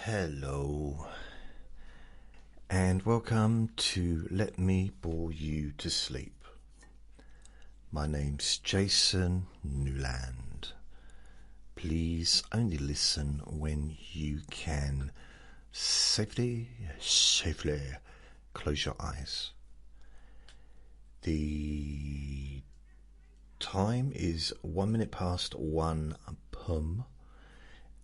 Hello, and welcome to Let Me Bore You to Sleep. My name's Jason Newland. Please only listen when you can safely close your eyes. The time is 1 minute past 1 p.m.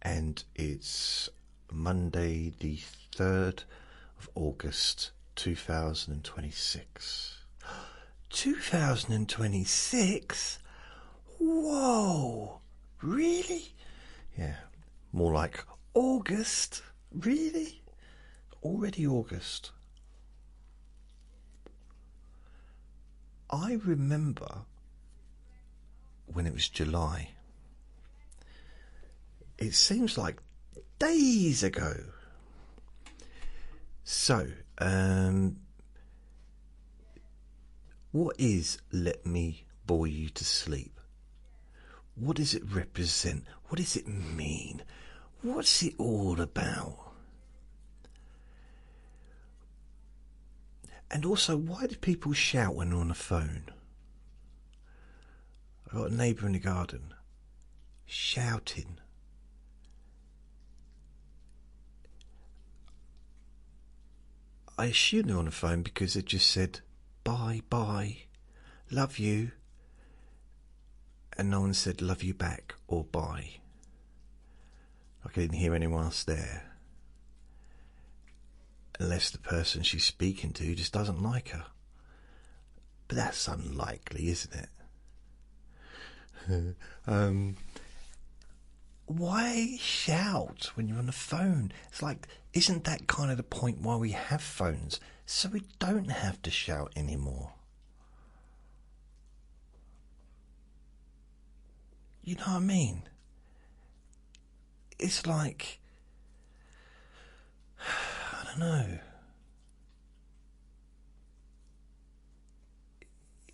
and it's Monday the 3rd of August 2026. 2026? Whoa! Really? Yeah, more like August. Really? Already August. I remember when it was July. It seems like days ago. So, what is Let Me Bore You to Sleep? What does it represent? What does it mean? What's it all about? And also, why do people shout when they're on the phone? I've got a neighbour in the garden shouting. I assume they're on the phone because they just said, bye, love you. And no one said, love you back or bye. Like I didn't hear anyone else there. Unless the person she's speaking to just doesn't like her. But that's unlikely, isn't it? Why shout when you're on the phone? It's like, isn't that kind of the point why we have phones? So we don't have to shout anymore. You know what I mean? It's like, I don't know.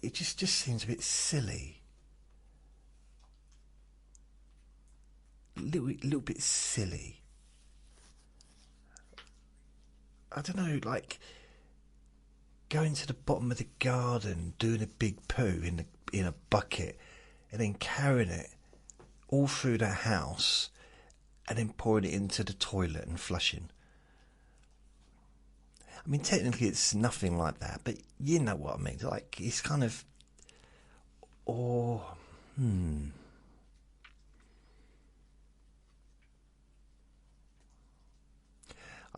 It just seems a bit silly. Little bit silly. I don't know, like going to the bottom of the garden, doing a big poo in a bucket, and then carrying it all through the house, and then pouring it into the toilet and flushing. I mean, technically, it's nothing like that, but you know what I mean. Like it's kind of,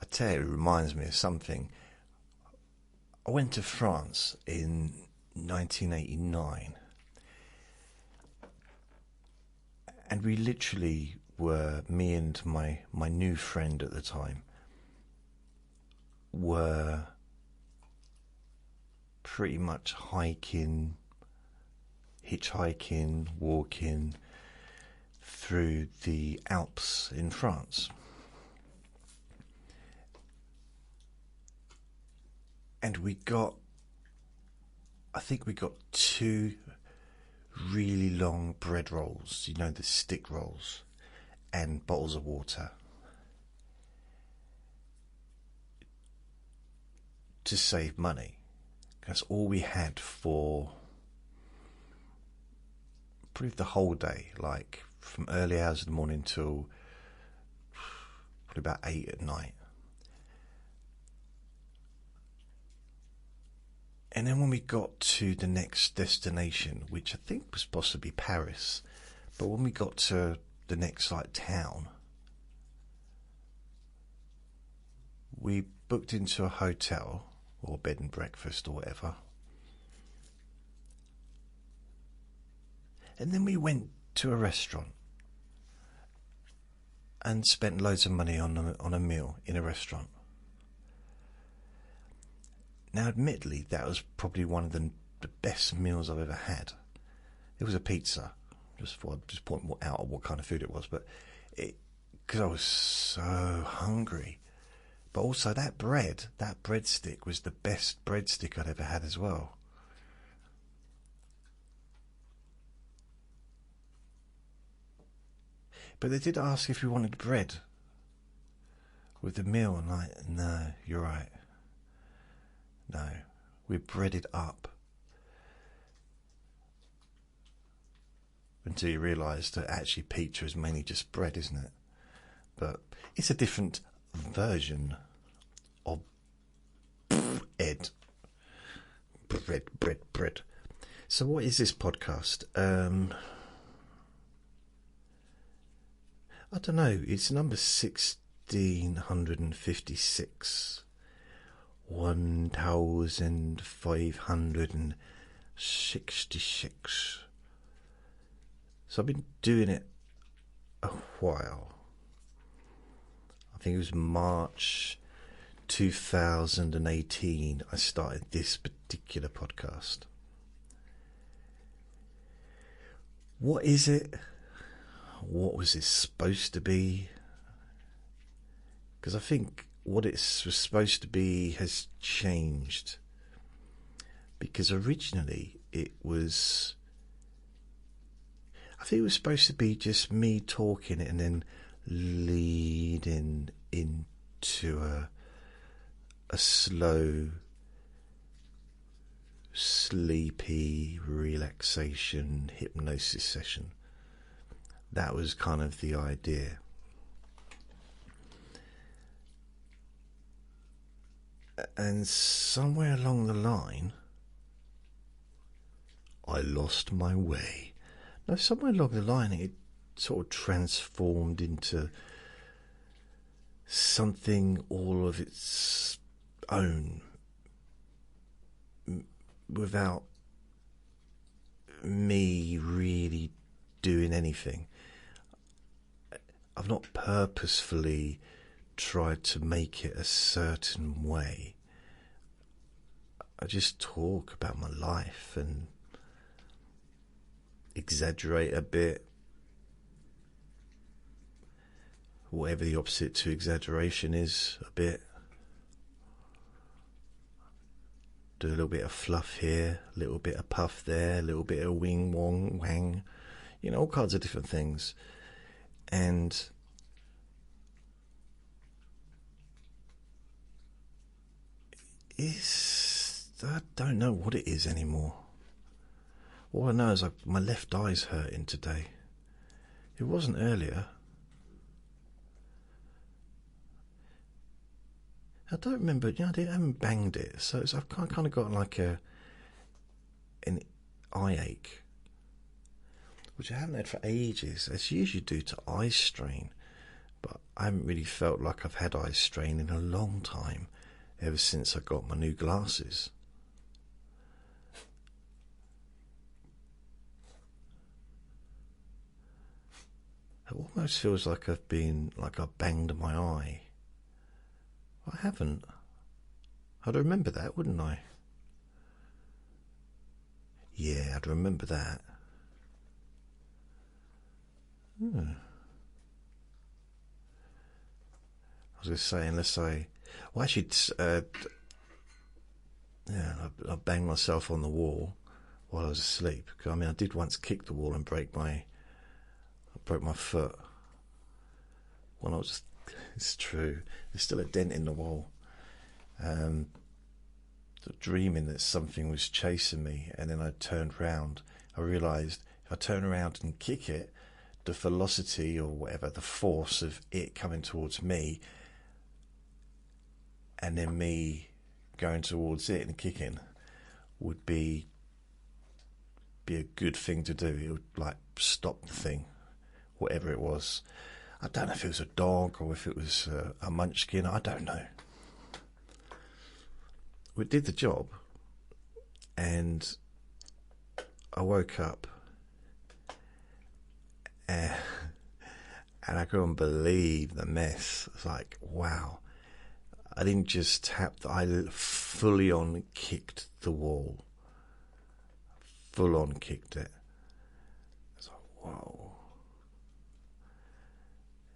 I tell you, it reminds me of something. I went to France in 1989, and we literally were, me and my new friend at the time, were pretty much hitchhiking, walking through the Alps in France. And I think we got 2 really long bread rolls, you know, the stick rolls, and bottles of water to save money. That's all we had for probably the whole day, like from early hours of the morning till probably about 8 at night. And then when we got to the next destination, which I think was possibly Paris, but when we got to the next town, we booked into a hotel or bed and breakfast or whatever, and then we went to a restaurant and spent loads of money on a meal in a restaurant. Now, admittedly, that was probably one of the best meals I've ever had. It was a pizza. Just point out what kind of food it was, but because I was so hungry. But also that breadstick was the best breadstick I'd ever had as well. But they did ask if we wanted bread with the meal, and like, no, you're right. No, we bred it up until you realise that actually pizza is mainly just bread, isn't it? But it's a different version of bread. Bread. So what is this podcast? I don't know. It's number 1656. 1566. So I've been doing it a while. I think it was March 2018 I started this particular podcast. What is it? What was it supposed to be? Because I think what it was supposed to be has changed. Because originally it was, I think it was supposed to be just me talking and then leading into a slow, sleepy relaxation hypnosis session. That was kind of the idea. And somewhere along the line, I lost my way. No, somewhere along the line, it sort of transformed into something all of its own, without me really doing anything. I've not purposefully tried to make it a certain way. I just talk about my life and exaggerate a bit. Whatever the opposite to exaggeration is, a bit. Do a little bit of fluff here, a little bit of puff there, a little bit of wing, wong, wang. You know, all kinds of different things. And I don't know what it is anymore. All I know is my left eye's hurting today. It wasn't earlier. I don't remember. I haven't banged it, so I've kind of got like an eye ache, which I haven't had for ages. It's usually due to eye strain, but I haven't really felt like I've had eye strain in a long time, ever since I got my new glasses. It almost feels like I've banged my eye. I haven't. I'd remember that, wouldn't I? Yeah, I'd remember that. I was going to say, unless I banged myself on the wall while I was asleep. Because, I mean, I did once kick the wall and broke my foot. When I was, it's true. There's still a dent in the wall. Dreaming that something was chasing me, and then I turned round. I realised if I turn around and kick it, the velocity or whatever, the force of it coming towards me, and then me going towards it and kicking, would be a good thing to do. It would like stop the thing, whatever it was. I don't know if it was a dog or if it was a munchkin. I don't know. We did the job, and I woke up, and I couldn't believe the mess. It's like, wow. I didn't just tap, I fully on kicked the wall. Full on kicked it. It's like, whoa.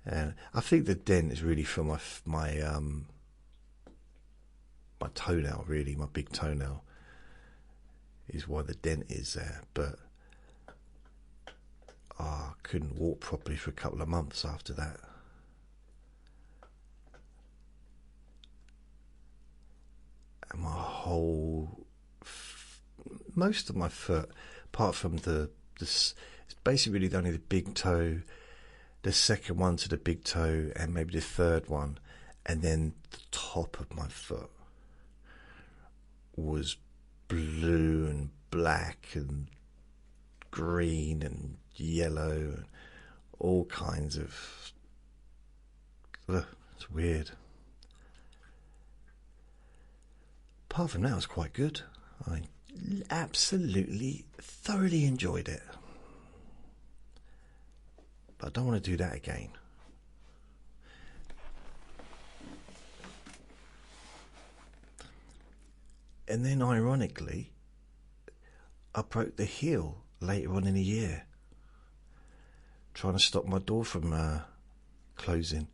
And I think the dent is really from my toenail, really, my big toenail, is why the dent is there. But I couldn't walk properly for a couple of months after that. and my whole, most of my foot, apart from it's basically really only the big toe, the second one to the big toe, and maybe the third one, and then the top of my foot was blue and black and green and yellow and all kinds of, it's weird. Apart from that, it was quite good. I absolutely thoroughly enjoyed it, but I don't want to do that again. And then ironically, I broke the heel later on in the year, trying to stop my door from closing.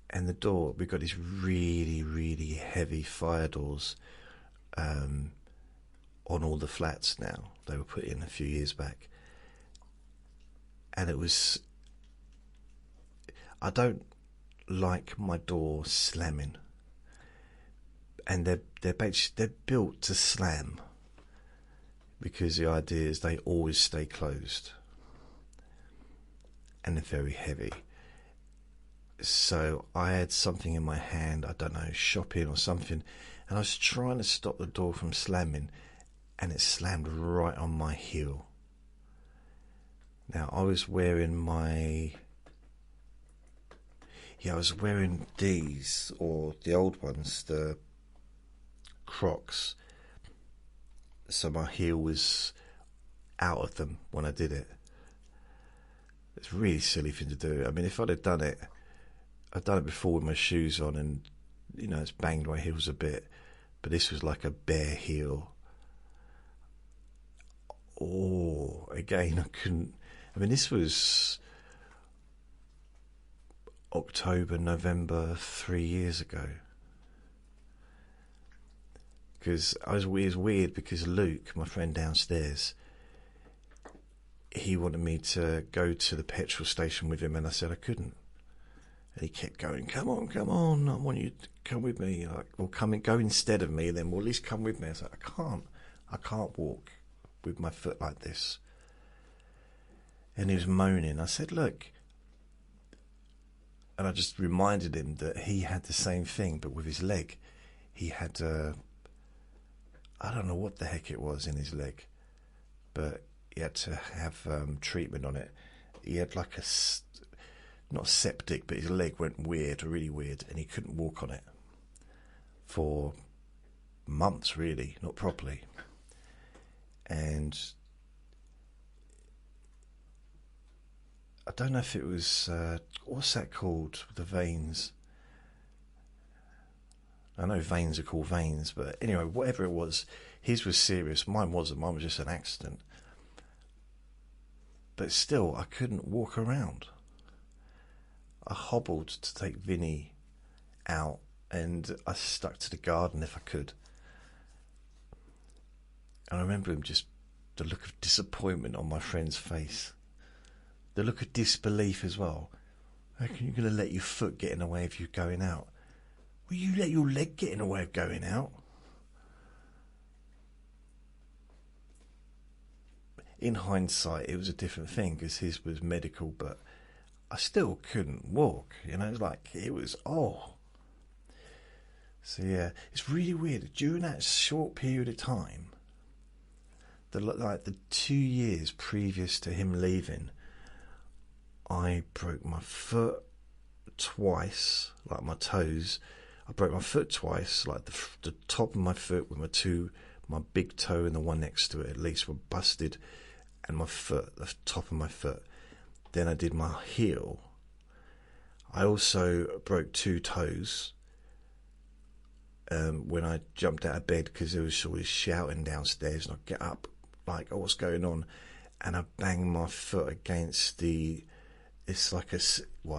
And the door, we've got these really, really heavy fire doors on all the flats now. They were put in a few years back. And it was, I don't like my door slamming. And they're built to slam, because the idea is they always stay closed. And they're very heavy. So I had something in my hand, I don't know, shopping or something, and I was trying to stop the door from slamming, and it slammed right on my heel. Now I was wearing I was wearing these, or the old ones, the Crocs, so my heel was out of them when I did it. It's a really silly thing to do. I mean, if I'd have done it, I've done it before with my shoes on, and it's banged my heels a bit, but this was like a bare heel. Oh, again, I couldn't. I mean, this was October, November 3 years ago. Because it was weird because Luke, my friend downstairs, he wanted me to go to the petrol station with him, and I said I couldn't. And he kept going, come on, I want you to come with me. Like, well, go instead of me, then, well, at least come with me. I said, I can't walk with my foot like this. And he was moaning. I said, look, and I just reminded him that he had the same thing, but with his leg. He had, I don't know what the heck it was in his leg, but he had to have treatment on it. He had like not septic, but his leg went weird, really weird, and he couldn't walk on it for months, really, not properly. And I don't know if it was, what's that called, the veins? I know veins are called veins, but anyway, whatever it was, his was serious, mine wasn't, mine was just an accident. But still, I couldn't walk around. I hobbled to take Vinny out, and I stuck to the garden if I could. And I remember the look of disappointment on my friend's face. The look of disbelief as well. How can you going to let your foot get in the way of you going out? Will you let your leg get in the way of going out? In hindsight, it was a different thing because his was medical, but I still couldn't walk. It was, oh. So yeah, it's really weird. During that short period of time, the 2 years previous to him leaving, I broke my foot twice, like my toes. I broke my foot twice, like the top of my foot with my big toe and the one next to it at least were busted, and my foot, the top of my foot. Then I did my heel. I also broke 2 toes when I jumped out of bed because there was always shouting downstairs, and I'd get up like, oh, what's going on? And I banged my foot against it's like I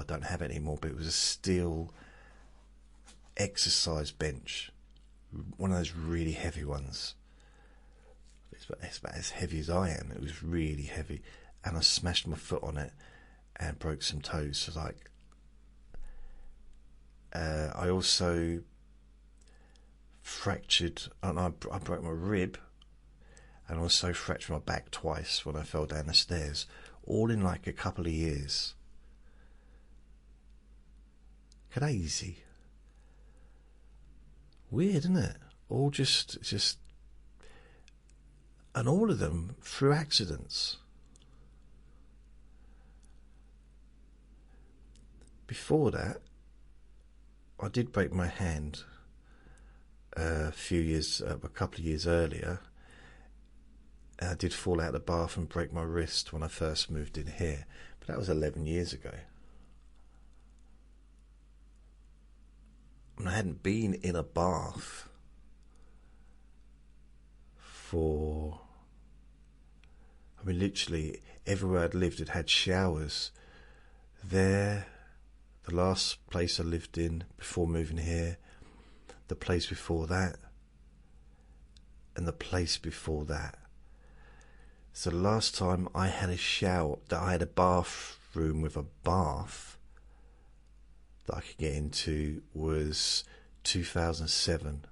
don't have it anymore, but it was a steel exercise bench, one of those really heavy ones. It's about as heavy as I am. It was really heavy, and I smashed my foot on it and broke some toes. So I also fractured, and I broke my rib, and also fractured my back twice when I fell down the stairs, all in like a couple of years. Crazy. Weird, isn't it? All just, and all of them through accidents. Before that, I did break my hand a couple of years earlier. I did fall out of the bath and break my wrist when I first moved in here, but that was 11 years ago. And I hadn't been in a bath for, literally everywhere I'd lived had had showers. There, the last place I lived in before moving here, the place before that, and the place before that. So the last time I had a shower, that I had a bathroom with a bath that I could get into, was 2007.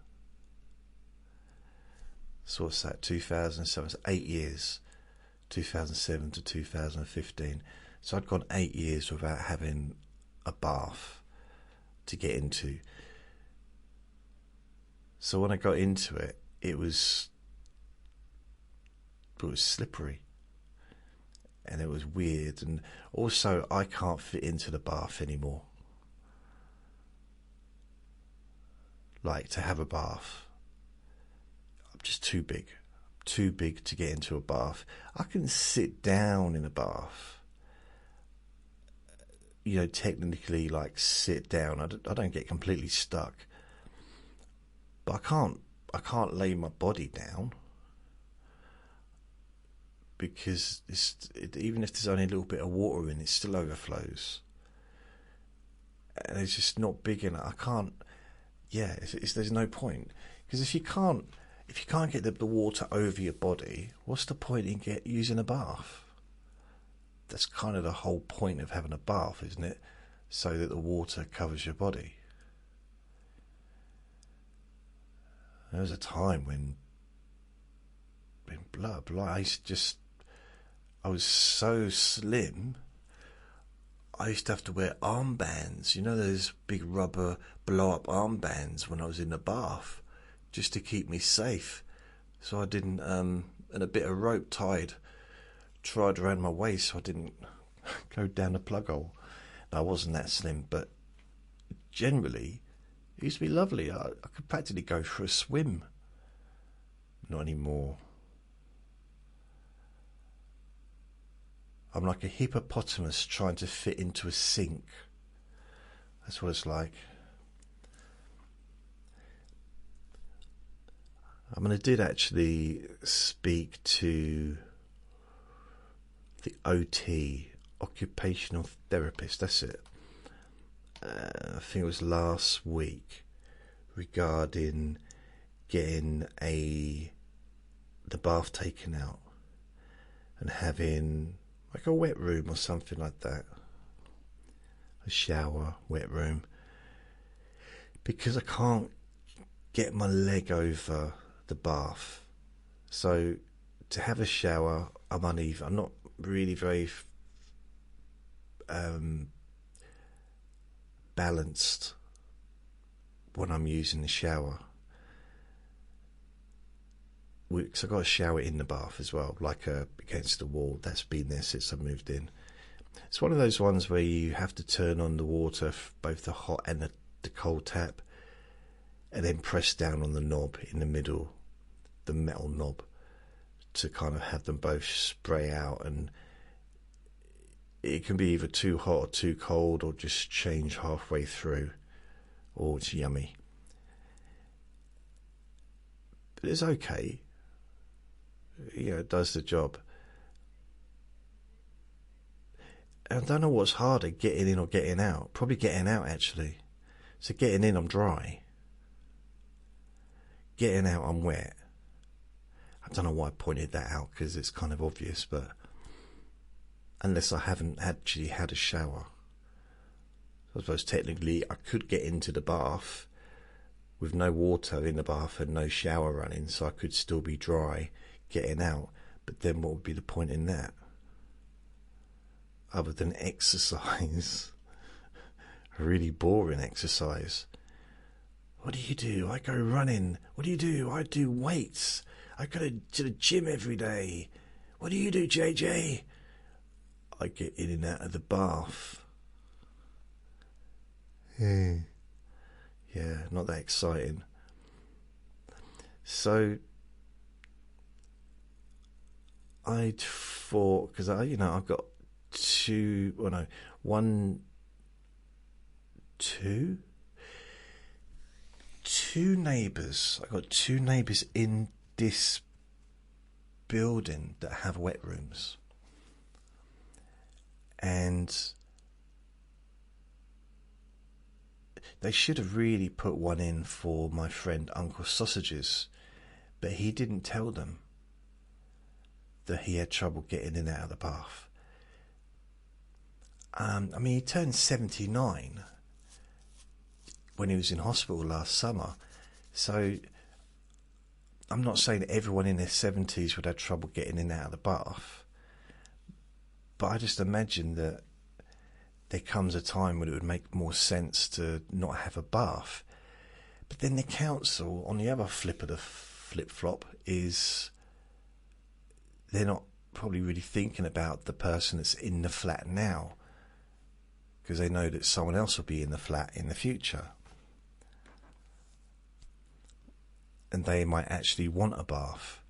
So what's that? 2007. So 8 years. 2007 to 2015. So I'd gone 8 years without having a bath to get into. So when I got into it, it was slippery, and it was weird, and also I can't fit into the bath anymore. Like, to have a bath, I'm just too big to get into a bath. I can sit down in a bath, technically, like, sit down. I don't get completely stuck, but I can't lay my body down, because even if there's only a little bit of water in it, still overflows, and it's just not big enough. I can't. Yeah, there's no point, because if you can't get the water over your body, what's the point in using a bath? That's kind of the whole point of having a bath, isn't it? So that the water covers your body. There was a time when blah, I was so slim, I used to have to wear armbands, those big rubber blow-up armbands when I was in the bath, just to keep me safe. So I didn't, and a bit of rope tied around my waist so I didn't go down the plug hole. I wasn't that slim, but generally, it used to be lovely. I could practically go for a swim. Not anymore. I'm like a hippopotamus trying to fit into a sink. That's what it's like. I did actually speak to the OT, occupational therapist, that's it. I think it was last week, regarding getting the bath taken out and having like a wet room or something like that, a shower, wet room, because I can't get my leg over the bath. So to have a shower, I'm uneven. I'm not really very balanced when I'm using the shower. Because I've got a shower in the bath as well, like against the wall. That's been there since I moved in. It's one of those ones where you have to turn on the water, both the hot and the cold tap, and then press down on the knob in the middle, the metal knob, to kind of have them both spray out. And it can be either too hot or too cold, or just change halfway through. Oh, it's yummy. But it's okay. It does the job. And I don't know what's harder, getting in or getting out. Probably getting out, actually. So getting in, I'm dry. Getting out, I'm wet. I don't know why I pointed that out, because it's kind of obvious, but unless I haven't actually had a shower. I suppose technically I could get into the bath with no water in the bath and no shower running, so I could still be dry getting out. But then what would be the point in that? Other than exercise. A really boring exercise. What do you do? I go running. What do you do? I do weights. I go to the gym every day. What do you do, JJ? I get in and out of the bath. Yeah, not that exciting. So I'd thought, because I've got two neighbours. I got two neighbours in this building that have wet rooms, and they should have really put one in for my friend Uncle Sausages, but he didn't tell them that he had trouble getting in and out of the bath. He turned 79 when he was in hospital last summer, so I'm not saying that everyone in their 70s would have trouble getting in and out of the bath, but I just imagine that there comes a time when it would make more sense to not have a bath. But then the council, on the other flip of the flip-flop, is they're not probably really thinking about the person that's in the flat now, because they know that someone else will be in the flat in the future. And they might actually want a bath.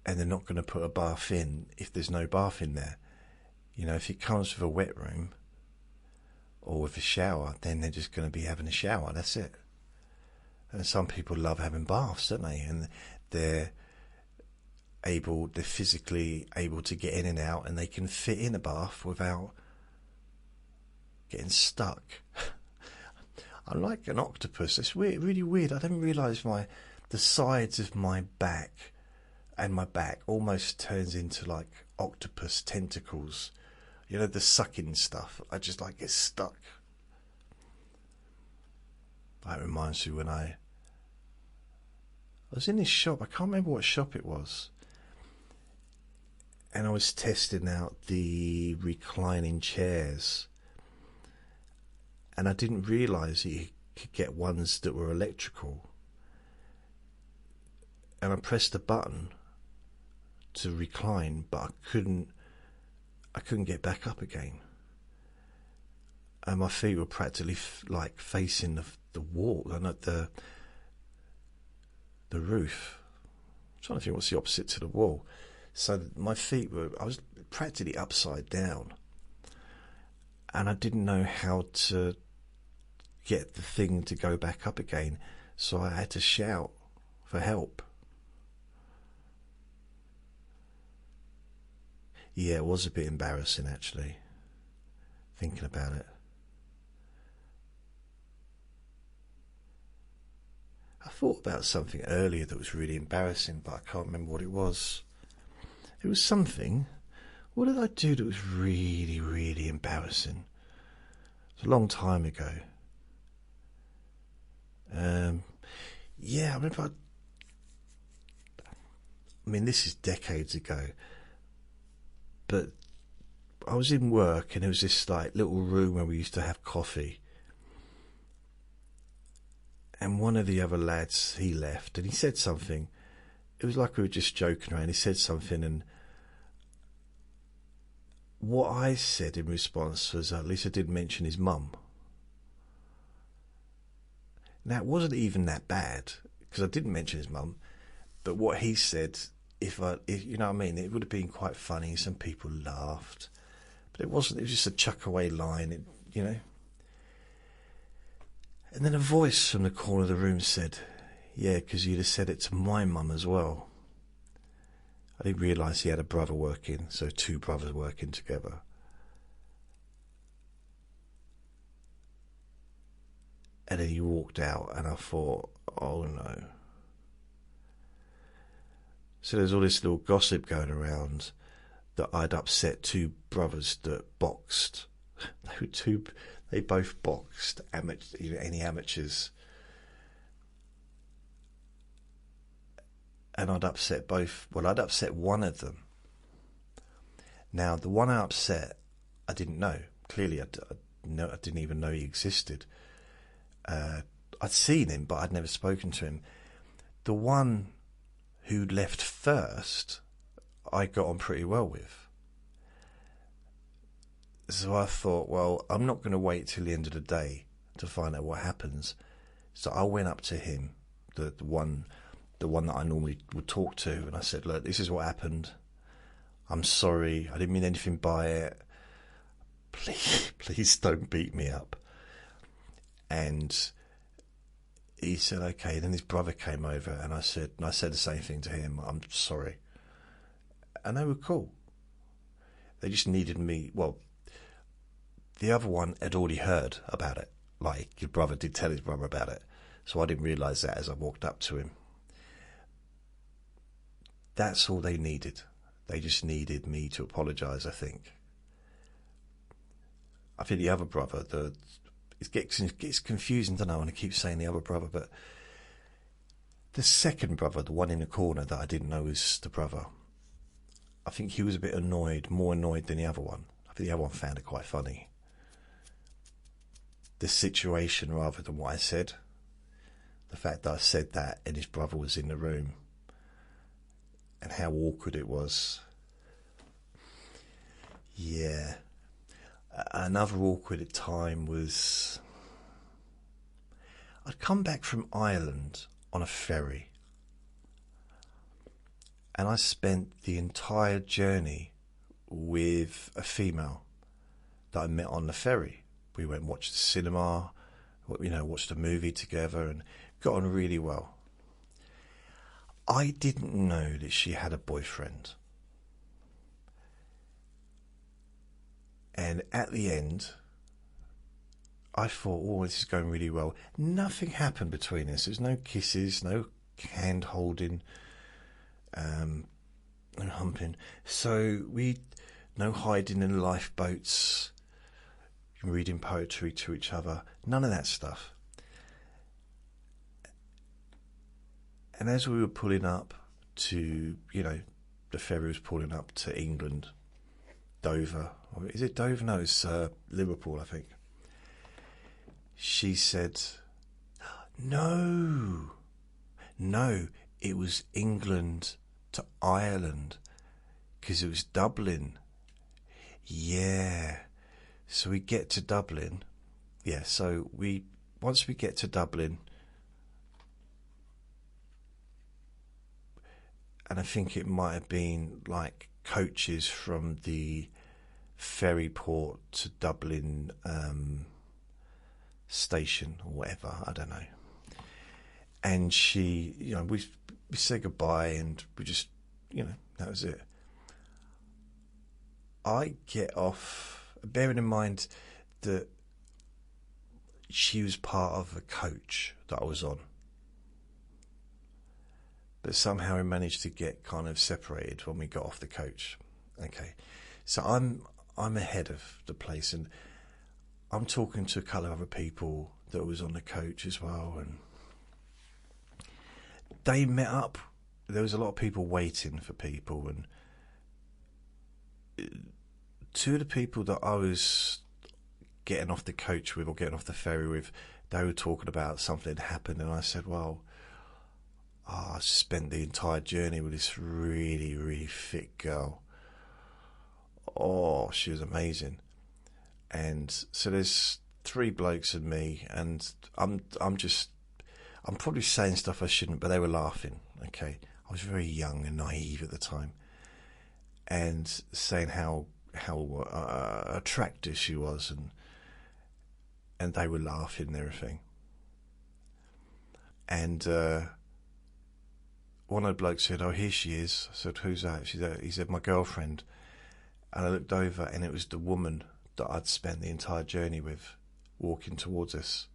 And they're not going to put a bath in if there's no bath in there. If it comes with a wet room or with a shower, then they're just going to be having a shower. That's it. And some people love having baths, don't they? And they're physically able to get in and out, and they can fit in a bath without getting stuck. I'm like an octopus. It's weird, really weird. I didn't realise the sides of my back and my back almost turns into like octopus tentacles. The sucking stuff. I just get stuck. That reminds me when I was in this shop. I can't remember what shop it was. And I was testing out the reclining chairs. And I didn't realise that you could get ones that were electrical. And I pressed a button to recline, but I couldn't get back up again. And my feet were practically facing the wall, not the roof. I'm trying to think what's the opposite to the wall. So my feet I was practically upside down. And I didn't know how to get the thing to go back up again. So I had to shout for help. Yeah, it was a bit embarrassing, actually, thinking about it. I thought about something earlier that was really embarrassing, but I can't remember what it was. It was something. What did I do that was really, really embarrassing? It was a long time ago. I remember. This is decades ago. But I was in work, and there was this little room where we used to have coffee. And one of the other lads, he left, and he said something. It was like we were just joking around. He said something, and what I said in response was, at least I didn't mention his mum. Now, it wasn't even that bad, because I didn't mention his mum. But what he said, if you know what I mean, it would have been quite funny. Some people laughed, but it wasn't. It was just a chuck away line, And then a voice from the corner of the room said, "Yeah, because you'd have said it to my mum as well." I didn't realise he had a brother working, so two brothers working together. And then he walked out, and I thought, oh no. So there's all this little gossip going around that I'd upset two brothers that boxed. They both boxed, any amateurs. And I'd upset both. Well, I'd upset one of them. Now, the one I upset, I didn't know. Clearly, I didn't even know he existed. I'd seen him, but I'd never spoken to him. The one who left first, I got on pretty well with. So I thought, well, I'm not going to wait till the end of the day to find out what happens. So I went up to him, the one that I normally would talk to, and I said, look, this is what happened. I'm sorry. I didn't mean anything by it. Please don't beat me up. And he said, okay. Then his brother came over, and I said the same thing to him. I'm sorry. And they were cool. They just needed me. Well, the other one had already heard about it. Like, his brother did tell his brother about it. So I didn't realise that as I walked up to him. That's all they needed. They just needed me to apologise, I think. I think the other brother, it gets confusing, don't know, and I keep saying the other brother, but the second brother, the one in the corner that I didn't know was the brother, I think he was a bit annoyed, more annoyed than the other one. I think the other one found it quite funny. The situation rather than what I said. The fact that I said that and his brother was in the room. And how awkward it was. Yeah. Another awkward time was... I'd come back from Ireland on a ferry. And I spent the entire journey with a female that I met on the ferry. We went and watched the cinema, watched a movie together and got on really well. I didn't know that she had a boyfriend. And at the end, I thought, oh, this is going really well. Nothing happened between us. There's no kisses, no hand holding, no humping. So no hiding in lifeboats, reading poetry to each other. None of that stuff. And as we were pulling up to, the ferry was pulling up to England, Dover. Or is it Dover? No, it's Liverpool, I think. She said, no, it was England to Ireland, because it was Dublin. Yeah. So we get to Dublin. Yeah, so once we get to Dublin, and I think it might have been like coaches from the ferry port to Dublin station or whatever, I don't know. And she, we said goodbye and we just, that was it. I get off, bearing in mind that she was part of a coach that I was on. But somehow we managed to get kind of separated when we got off the coach. Okay, so I'm ahead of the place, and I'm talking to a couple of other people that was on the coach as well, and they met up. There was a lot of people waiting for people, and two of the people that I was getting off the coach with or getting off the ferry with, they were talking about something that happened, and I said, well, I spent the entire journey with this really, really fit girl. Oh, she was amazing. And so there's three blokes and me, and I'm probably saying stuff I shouldn't, but they were laughing. Okay, I was very young and naive at the time, and saying how attractive she was, and they were laughing and everything. And one of the blokes said, "Oh, here she is." I said, "Who's that?" He said, "My girlfriend." And I looked over, and it was the woman that I'd spent the entire journey with, walking towards us.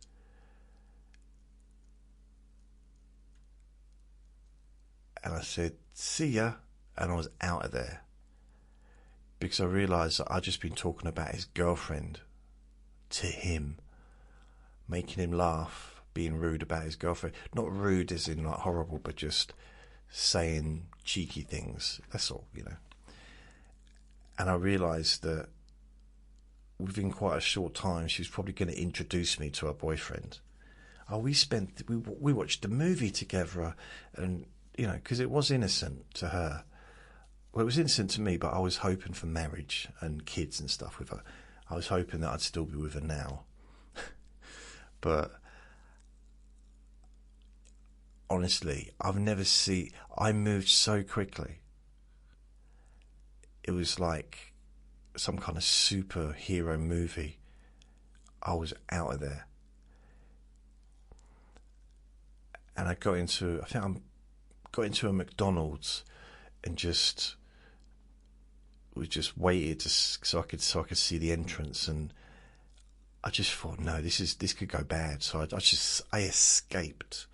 And I said, "See ya," and I was out of there, because I realised that I'd just been talking about his girlfriend to him, making him laugh, being rude about his girlfriend. Not rude as in like horrible, but just saying cheeky things. That's all, you know. And I realised that within quite a short time, she was probably going to introduce me to her boyfriend. Oh, we watched a movie together, and you know, because it was innocent to her. Well, it was innocent to me, but I was hoping for marriage and kids and stuff with her. I was hoping that I'd still be with her now. But honestly, I moved so quickly. It was like some kind of superhero movie. I was out of there. And I got into a McDonald's and we just waited so I could see the entrance, and I just thought, no, this could go bad. So I escaped.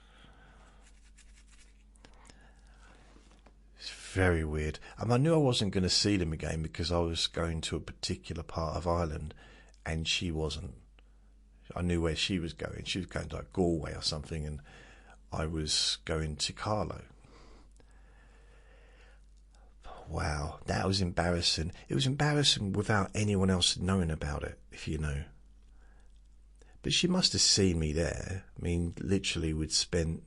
It's very weird. And I knew I wasn't going to see them again because I was going to a particular part of Ireland, and she wasn't. I knew where she was going. She was going to like Galway or something, and I was going to Carlo. Wow, that was embarrassing. It was embarrassing without anyone else knowing about it, if you know. But she must have seen me there. I mean, literally, we'd spent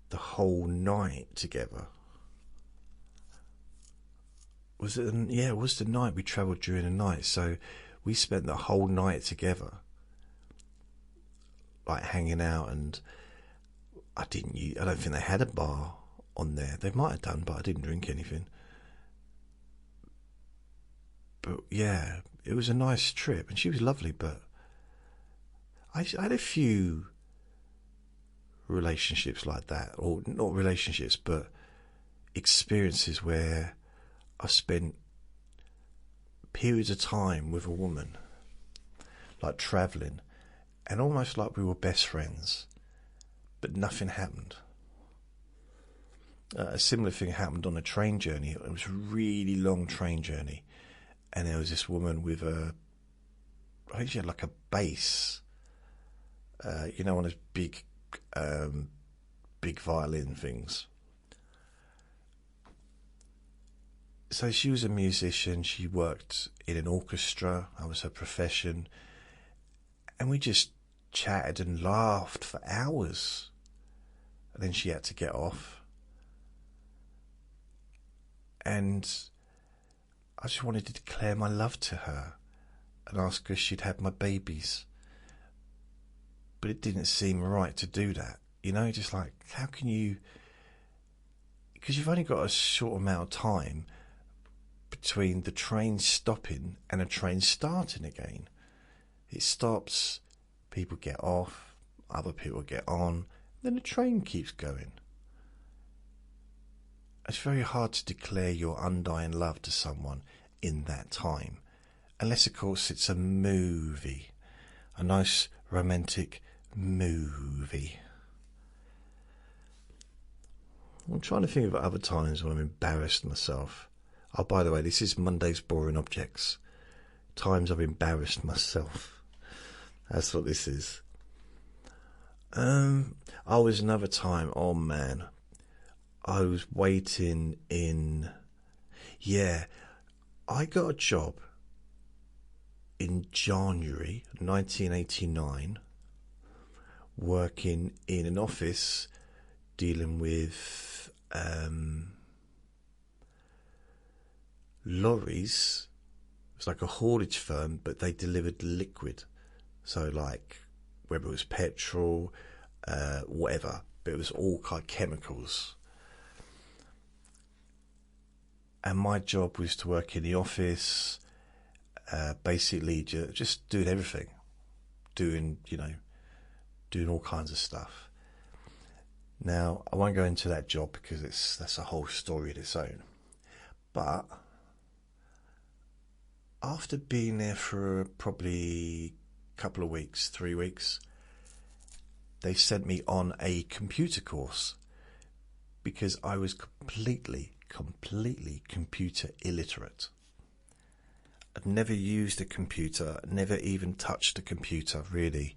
the whole night together. It was the night we travelled during the night. So we spent the whole night together, like hanging out. And I don't think they had a bar on there. They might have done, but I didn't drink anything. But yeah, it was a nice trip, and she was lovely. But I had a few relationships like that, or not relationships, but experiences where I spent periods of time with a woman, like travelling, and almost like we were best friends, but nothing happened. A similar thing happened on a train journey. It was a really long train journey, and there was this woman with I think she had like a bass, you know, one of those big violin things. So she was a musician. She worked in an orchestra. That was her profession, and we just chatted and laughed for hours. And then she had to get off. And I just wanted to declare my love to her and ask her if she'd had my babies. But it didn't seem right to do that. You know, just like, how can you... Because you've only got a short amount of time between the train stopping and a train starting again. It stops, people get off, other people get on, then the train keeps going. It's very hard to declare your undying love to someone in that time. Unless, of course, it's a movie. A nice romantic movie. I'm trying to think of other times when I'm embarrassed myself. Oh, by the way, this is Monday's Boring Objects. Times I've embarrassed myself. That's what this is. Oh, there's another time. Oh, man. I was waiting in... Yeah, I got a job in January 1989 working in an office dealing with lorries. It's like a haulage firm, but they delivered liquid. So like, whether it was petrol, whatever, but it was all kind of chemicals. And my job was to work in the office, basically just doing everything, doing all kinds of stuff. Now, I won't go into that job because that's a whole story of its own. But after being there for probably a couple of weeks, 3 weeks, they sent me on a computer course because I was completely computer illiterate. I'd never used a computer, never even touched a computer, really.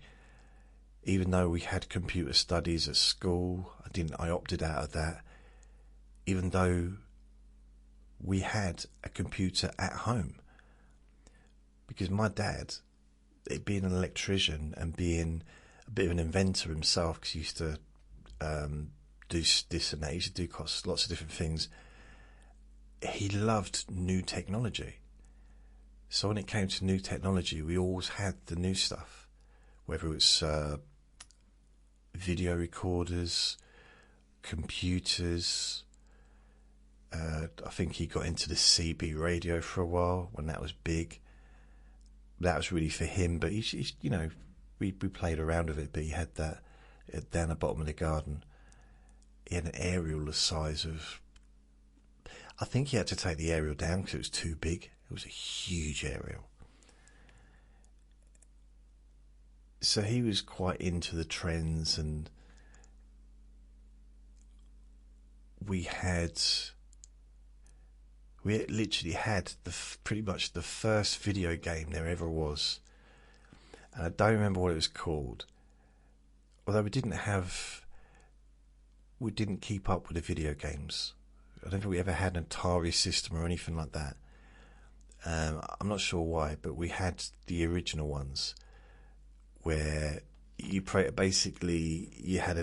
Even though we had computer studies at school, I opted out of that. Even though we had a computer at home. Because my dad, being an electrician and being a bit of an inventor himself, because he used to do this and that, he used to do lots of different things, he loved new technology. So when it came to new technology, we always had the new stuff, whether it's video recorders, computers. I think he got into the CB radio for a while when that was big. That was really for him, but he you know, we played around with it. But he had that down the bottom of the garden. He had an aerial the size of. I think he had to take the aerial down because it was too big. It was a huge aerial. So he was quite into the trends, and we literally had pretty much the first video game there ever was. And I don't remember what it was called. Although we didn't keep up with the video games. I don't think we ever had an Atari system or anything like that. I'm not sure why, but we had the original ones where you basically you had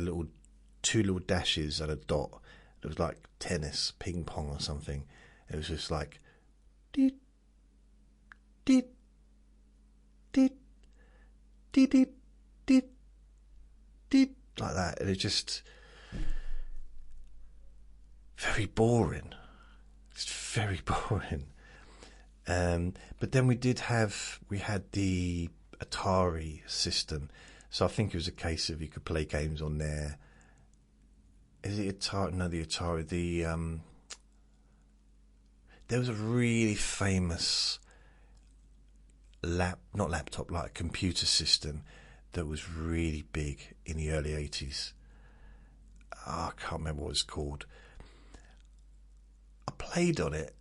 two little dashes and a dot. It was like tennis, ping pong or something. It was just like deet, deet, deet, deet, deet, deet, deet, like that. And it was just very boring. It's very boring. But then we had the Atari system, so I think it was a case of you could play games on there. Is it Atari? No, the Atari. There was a really famous not laptop, like a computer system that was really big in the early 80s. I can't remember what it's called. I played on it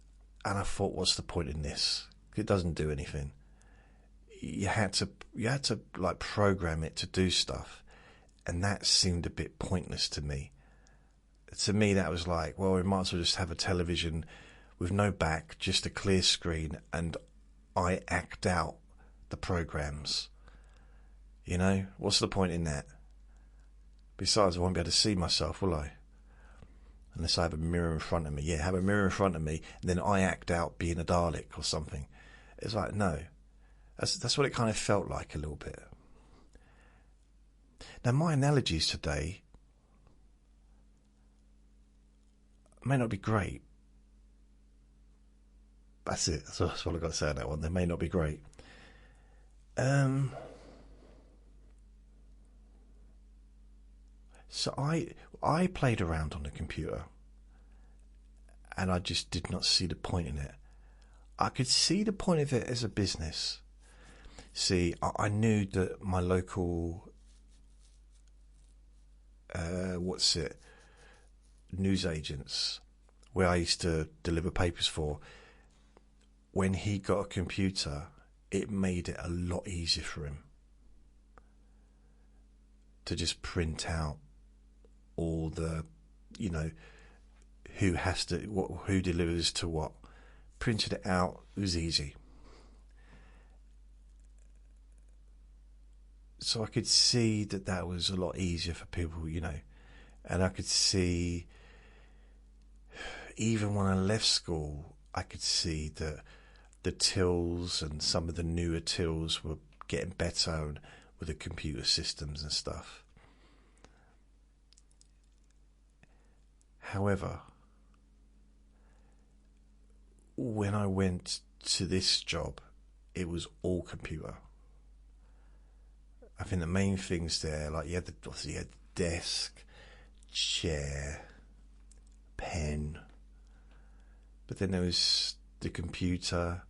and I thought, what's the point in this? It doesn't do anything. You had to like program it to do stuff, and that seemed a bit pointless to me. To me, that was like, well, we might as well just have a television with no back, just a clear screen, and I act out the programs. You know, what's the point in that? Besides, I won't be able to see myself, will I? Unless I have a mirror in front of me. Yeah, have a mirror in front of me, and then I act out being a Dalek or something. It's like, no. That's what it kind of felt like a little bit. Now, my analogies today may not be great. That's it. That's what I've got to say on that one. They may not be great. So I played around on the computer, and I just did not see the point in it. I could see the point of it as a business. See, I knew that my local, news agents, where I used to deliver papers for, when he got a computer, it made it a lot easier for him to just print out all the, who delivers to what. Printed it out, it was easy. So I could see that was a lot easier for people, and I could see, even when I left school, I could see that the tills and some of the newer tills were getting better with the computer systems and stuff. However, when I went to this job, it was all computer. I think the main things there, like you had the desk, chair, pen, but then there was the computer,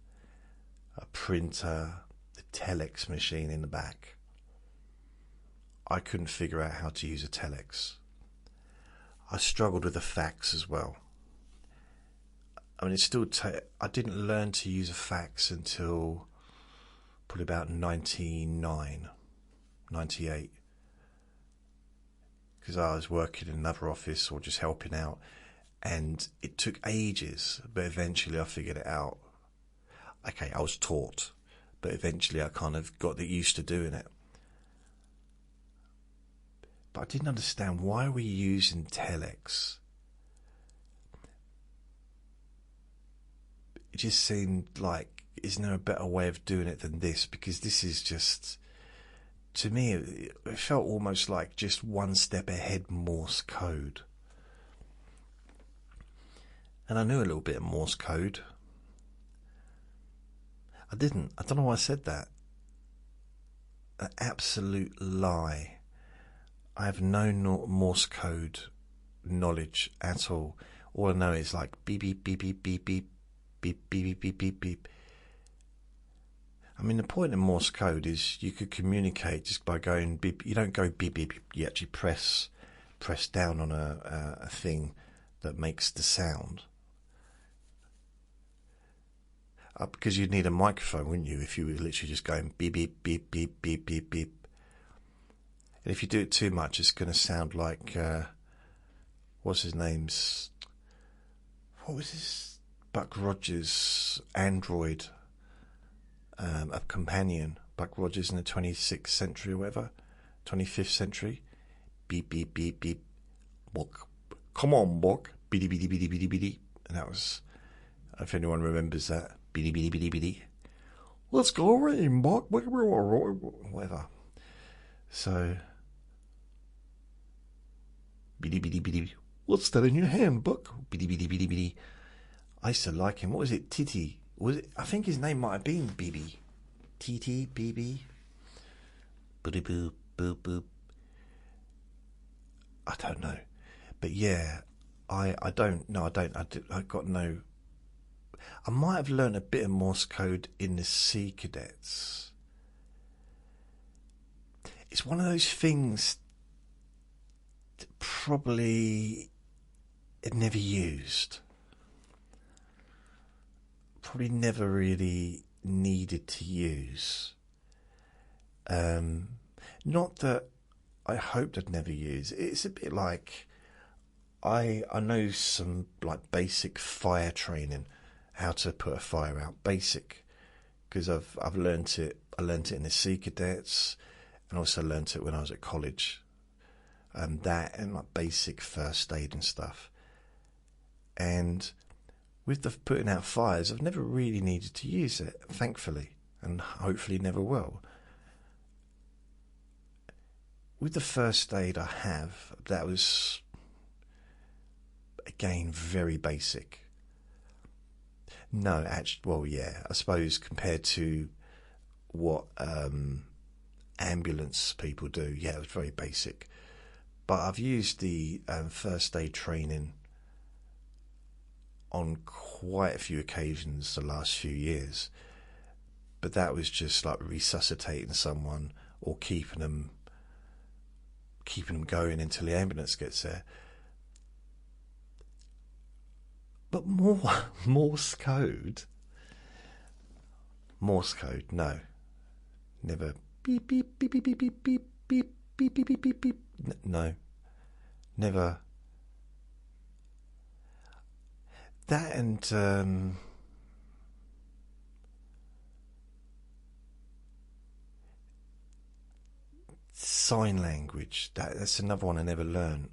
a printer, the telex machine in the back. I couldn't figure out how to use a telex. I struggled with the fax as well. I mean, I didn't learn to use a fax until probably about 99, 98. Because I was working in another office or just helping out. And it took ages, but eventually I figured it out. Okay, I was taught, but eventually I kind of got used to doing it. But I didn't understand, why are we using telex? It just seemed like, isn't there a better way of doing it than this? Because this is just, to me, it felt almost like just one step ahead Morse code. And I knew a little bit of Morse code. I didn't. I don't know why I said that. An absolute lie. I have no Morse code knowledge at all. All I know is like beep, beep, beep, beep, beep, beep. Beep, beep, beep, beep, beep, beep. I mean, the point in Morse code is you could communicate just by going beep. You don't go beep, beep, beep. You actually press down on a thing that makes the sound. Because you'd need a microphone, wouldn't you, if you were literally just going beep, beep, beep, beep, beep, beep, beep. And if you do it too much, it's going to sound like, what's his name's? What was his? Buck Rogers' android, a companion. Buck Rogers in the 26th century or whatever, 25th century. Beep, beep, beep, beep. Buck. Come on, Buck. Beady, beady, beady, beady, beady. And that was, if anyone remembers that. Beady, beady, beady, beady. Let's go rain, Buck. Whatever. So, beady, beady, beady. What's that in your hand, Buck? Beady, beady, beady, beady. I used to like him. What was it? Titty. Was it? I think his name might have been BB. TT, BB. Boody boop, boop, boop. I don't know. But yeah, I don't. No, I don't. I got no. I might have learned a bit of Morse code in the Sea Cadets. It's one of those things that probably never used. Probably never really needed to use. Not that I hoped I'd never use. It's a bit like I know some like basic fire training, how to put a fire out, basic, because I've learnt it. I learnt it in the Sea Cadets, and also learnt it when I was at college. That and like basic first aid and stuff. And with the putting out fires, I've never really needed to use it, thankfully, and hopefully never will. With the first aid I have, that was, again, very basic. No, actually, well, yeah, I suppose compared to what ambulance people do, yeah, it was very basic. But I've used the first aid training on quite a few occasions the last few years, but that was just like resuscitating someone or keeping them going until the ambulance gets there. But Morse code, no, never. Beep beep beep beep beep beep beep beep beep beep beep beep beep. No, never. That and sign language. That's another one I never learned.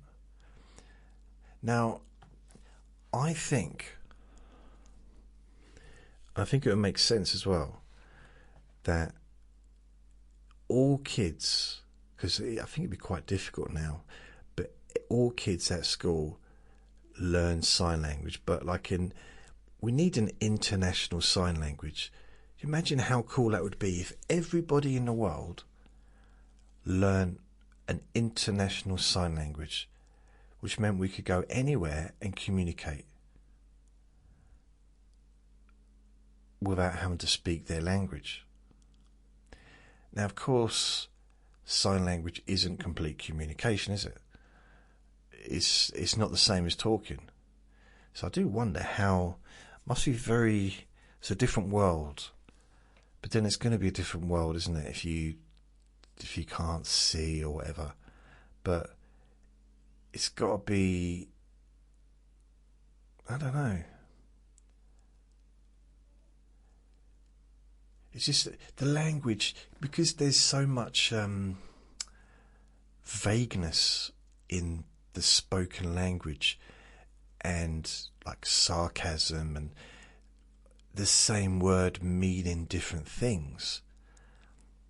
Now, I think it would make sense as well that all kids, because I think it'd be quite difficult now, but all kids at school learn sign language, but we need an international sign language. Can you imagine how cool that would be if everybody in the world learned an international sign language, which meant we could go anywhere and communicate without having to speak their language. Now, of course, sign language isn't complete communication, is it? It's not the same as talking. So I do wonder how Must be very. It's a different world, but then it's going to be a different world, isn't it? If you can't see or whatever, but it's got to be. I don't know. It's just the language, because there's so much vagueness in the spoken language, and like sarcasm and the same word meaning different things.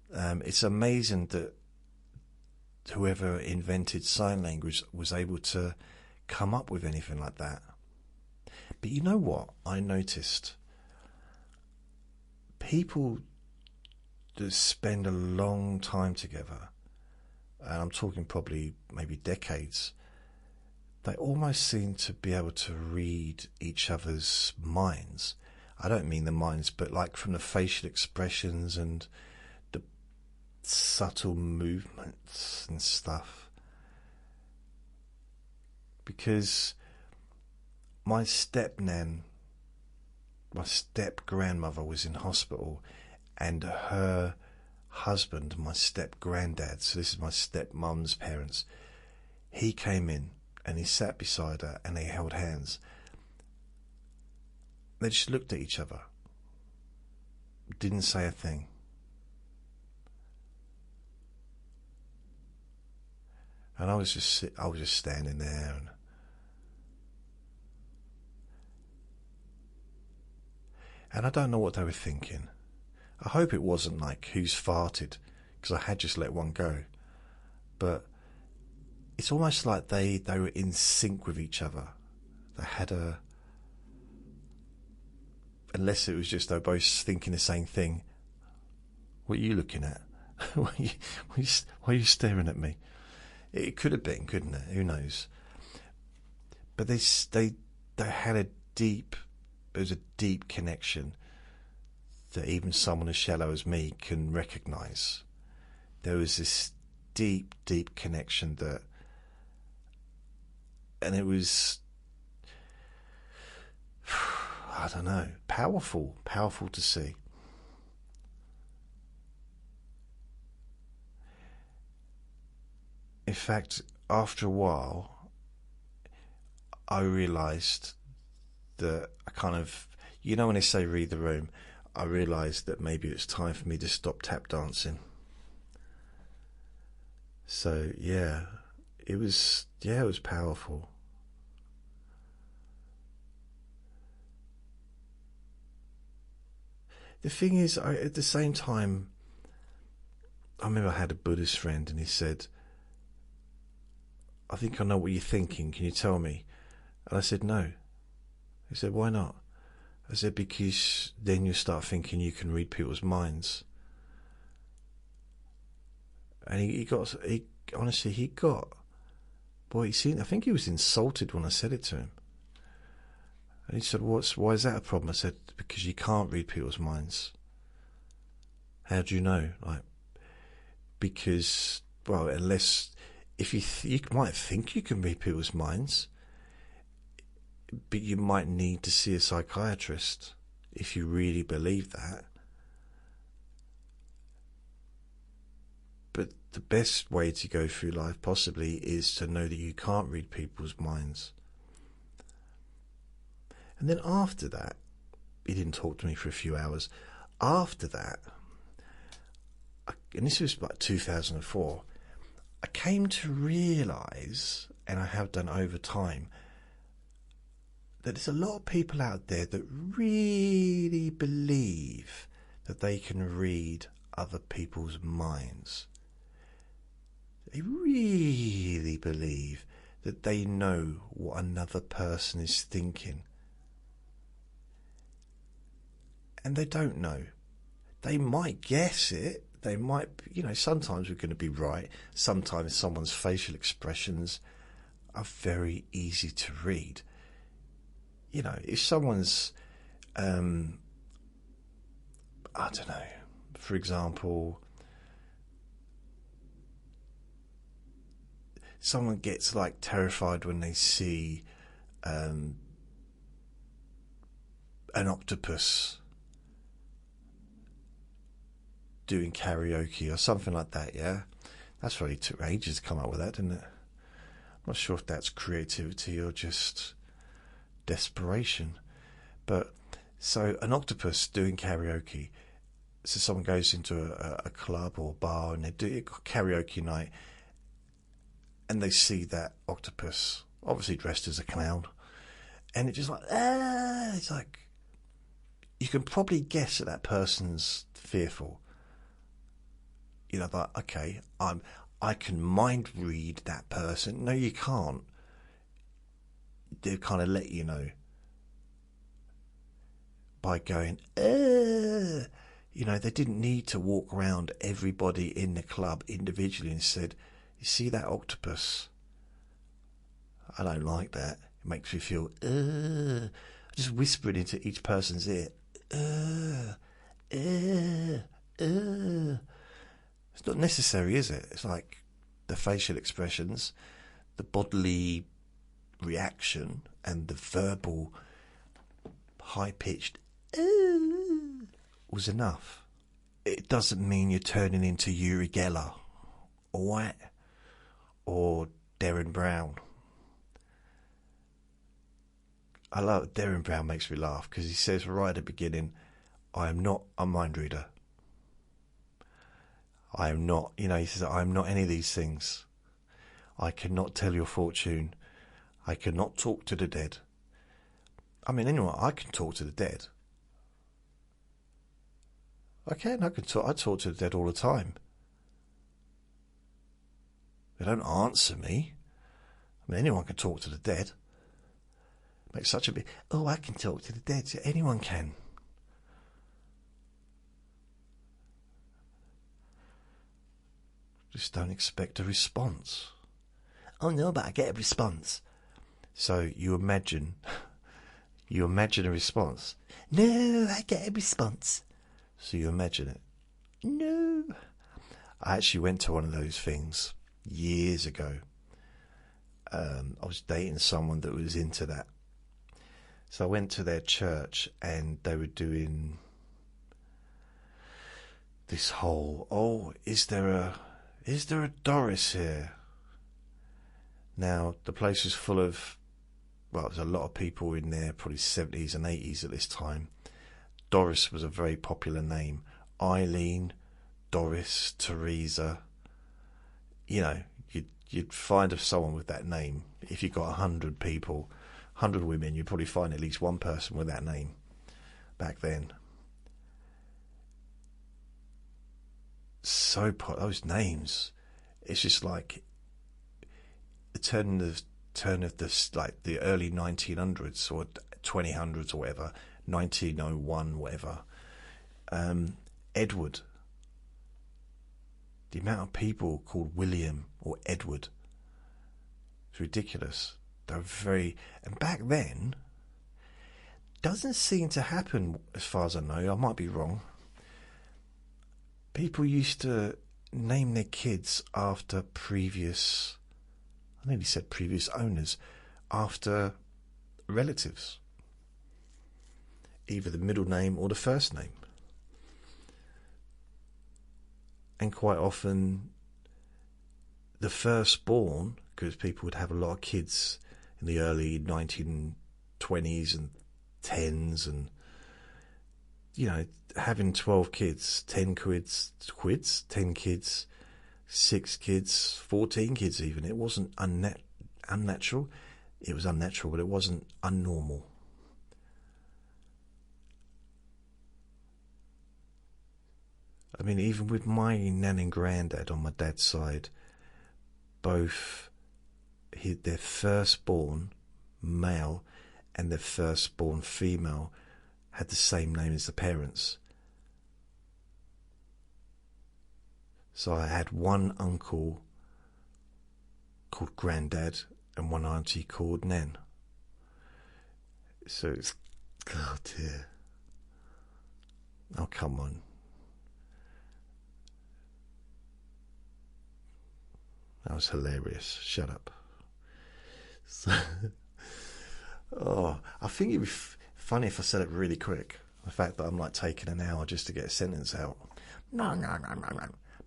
It's amazing that whoever invented sign language was able to come up with anything like that. But you know what I noticed? People that spend a long time together, and I'm talking probably maybe decades, they almost seem to be able to read each other's minds. I don't mean the minds, but like from the facial expressions and the subtle movements and stuff. Because my step-nan, my step-grandmother was in hospital, and her husband, my step-granddad, so this is my step-mum's parents, he came in and he sat beside her and they held hands. They just looked at each other, didn't say a thing. And I was just standing there, and I don't know what they were thinking. I hope it wasn't like who's farted, because I had just let one go. But it's almost like they were in sync with each other. They had a, unless it was just they're both thinking the same thing. What are you looking at? why are you staring at me? It could have been, couldn't it? Who knows? But they had a deep. There was a deep connection that even someone as shallow as me can recognise. There was this deep, deep connection that, and it was, I don't know, powerful to see. In fact, after a while, I realised that I kind of, you know when they say read the room, I realised that maybe it's time for me to stop tap dancing. So it was powerful. The thing is, at the same time, I remember I had a Buddhist friend and he said, I think I know what you're thinking, can you tell me? And I said, no. He said, why not? I said, because then you start thinking you can read people's minds. And he got, boy, I think he was insulted when I said it to him. And he said, why is that a problem? I said, because you can't read people's minds. How do you know? Because, well, unless, if you might think you can read people's minds, but you might need to see a psychiatrist if you really believe that. But the best way to go through life possibly is to know that you can't read people's minds. And then after that, he didn't talk to me for a few hours. After that, and this was about 2004, I came to realise, and I have done over time, that there's a lot of people out there that really believe that they can read other people's minds. They really believe that they know what another person is thinking. And they don't know. They might guess it. They might, sometimes we're going to be right. Sometimes someone's facial expressions are very easy to read. If someone's, I don't know, for example, someone gets terrified when they see a an octopus doing karaoke or something like that, yeah? That's really took ages to come up with that, didn't it? I'm not sure if that's creativity or just desperation. But, so an octopus doing karaoke. So someone goes into a club or bar and they do a karaoke night and they see that octopus, obviously dressed as a clown, and it's just like, it's like, you can probably guess that person's fearful. You know, like, okay, I can mind read that person. No, you can't. They kind of let you know by going, you know, they didn't need to walk around everybody in the club individually and said, you see that octopus? I don't like that. It makes me feel, just whispering into each person's ear, It's not necessary, is it? It's like the facial expressions, the bodily reaction, and the verbal high-pitched was enough. It doesn't mean you're turning into Uri Geller, alright? Or Derren Brown. I love Derren Brown, makes me laugh because he says right at the beginning, I am not a mind reader. I am not, you know, he says, I am not any of these things. I cannot tell your fortune. I cannot talk to the dead. I mean, anyway, I can talk to the dead. I can talk. I talk to the dead all the time. They don't answer me. I mean, anyone can talk to the dead. Makes such a big, I can talk to the dead. Anyone can. Just don't expect a response. Oh no, but I get a response. So you imagine a response. No, I get a response. So you imagine it. No. I actually went to one of those things years ago. I was dating someone that was into that. So I went to their church and they were doing this whole, is there a Doris here? Now, the place was full of, there's a lot of people in there, probably 70s and 80s at this time. Doris was a very popular name. Eileen, Doris, Teresa. You know, you'd find someone with that name. If you got 100 people, 100 women, you'd probably find at least one person with that name back then. So those names, it's just like the turn of this, like the early 1900s or 2000s or whatever, 1901, whatever. Edward. The amount of people called William or Edward, it's ridiculous. They're and back then, doesn't seem to happen as far as I know. I might be wrong. People used to name their kids after previous owners, after relatives. Either the middle name or the first name. And quite often, the firstborn, because people would have a lot of kids in the early 1920s and 10s, and, you know, having 12 kids, 10 kids, 10 kids, 6 kids, 14 kids even. It wasn't unnatural. It was unnatural, but it wasn't unnormal. I mean, even with my nan and granddad on my dad's side, both their firstborn male and their firstborn female had the same name as the parents. So I had one uncle called Granddad and one auntie called Nan. So it's, oh dear. Oh, come on. That was hilarious. Shut up. So, I think it'd be funny if I said it really quick. The fact that I'm like taking an hour just to get a sentence out. No.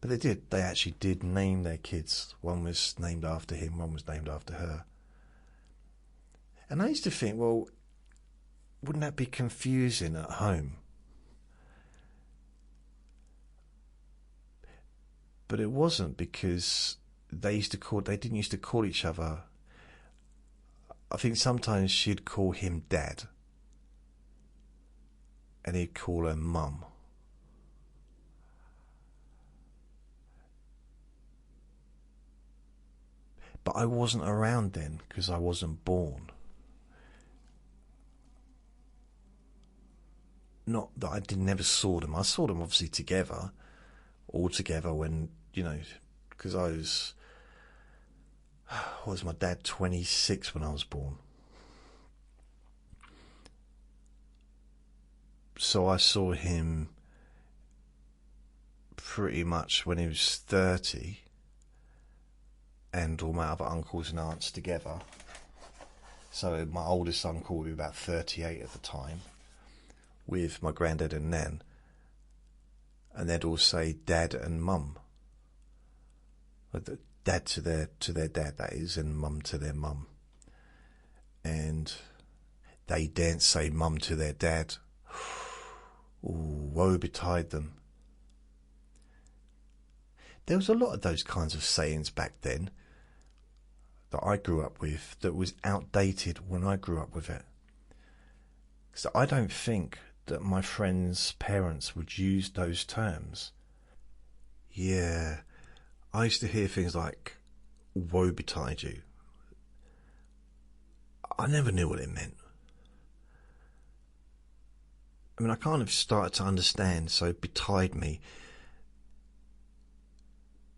But they did. They actually did name their kids. One was named after him, one was named after her. And I used to think, well, wouldn't that be confusing at home? But it wasn't, because they didn't used to call each other. I think sometimes she'd call him Dad, and he'd call her Mum. But I wasn't around then because I wasn't born. Not that I never saw them. I saw them obviously together, all together when, because I was my dad 26 when I was born. So I saw him pretty much when he was 30, and all my other uncles and aunts together. So my oldest uncle would be about 38 at the time, with my granddad and nan, and they'd all say Dad and Mum. Dad to their dad, that is, and Mum to their mum. And they daren't say Mum to their dad. Ooh, woe betide them. There was a lot of those kinds of sayings back then that I grew up with that was outdated when I grew up with it. So I don't think that my friends' parents would use those terms. Yeah, I used to hear things like, woe betide you. I never knew what it meant. I mean, I kind of started to understand, so betide me.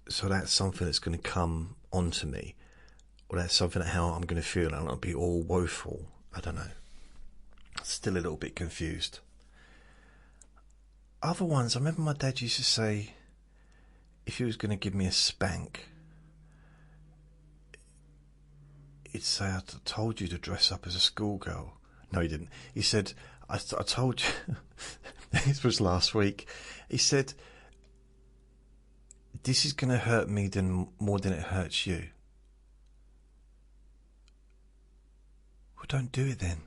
So that's something that's going to come onto me. Or that's something that how I'm going to feel, and I'll be all woeful. I don't know. Still a little bit confused. Other ones, I remember my dad used to say, if he was going to give me a spank, he'd say, I told you to dress up as a schoolgirl. No, he didn't. He said, I told you, this was last week, he said, this is going to hurt me more than it hurts you. Well, don't do it then.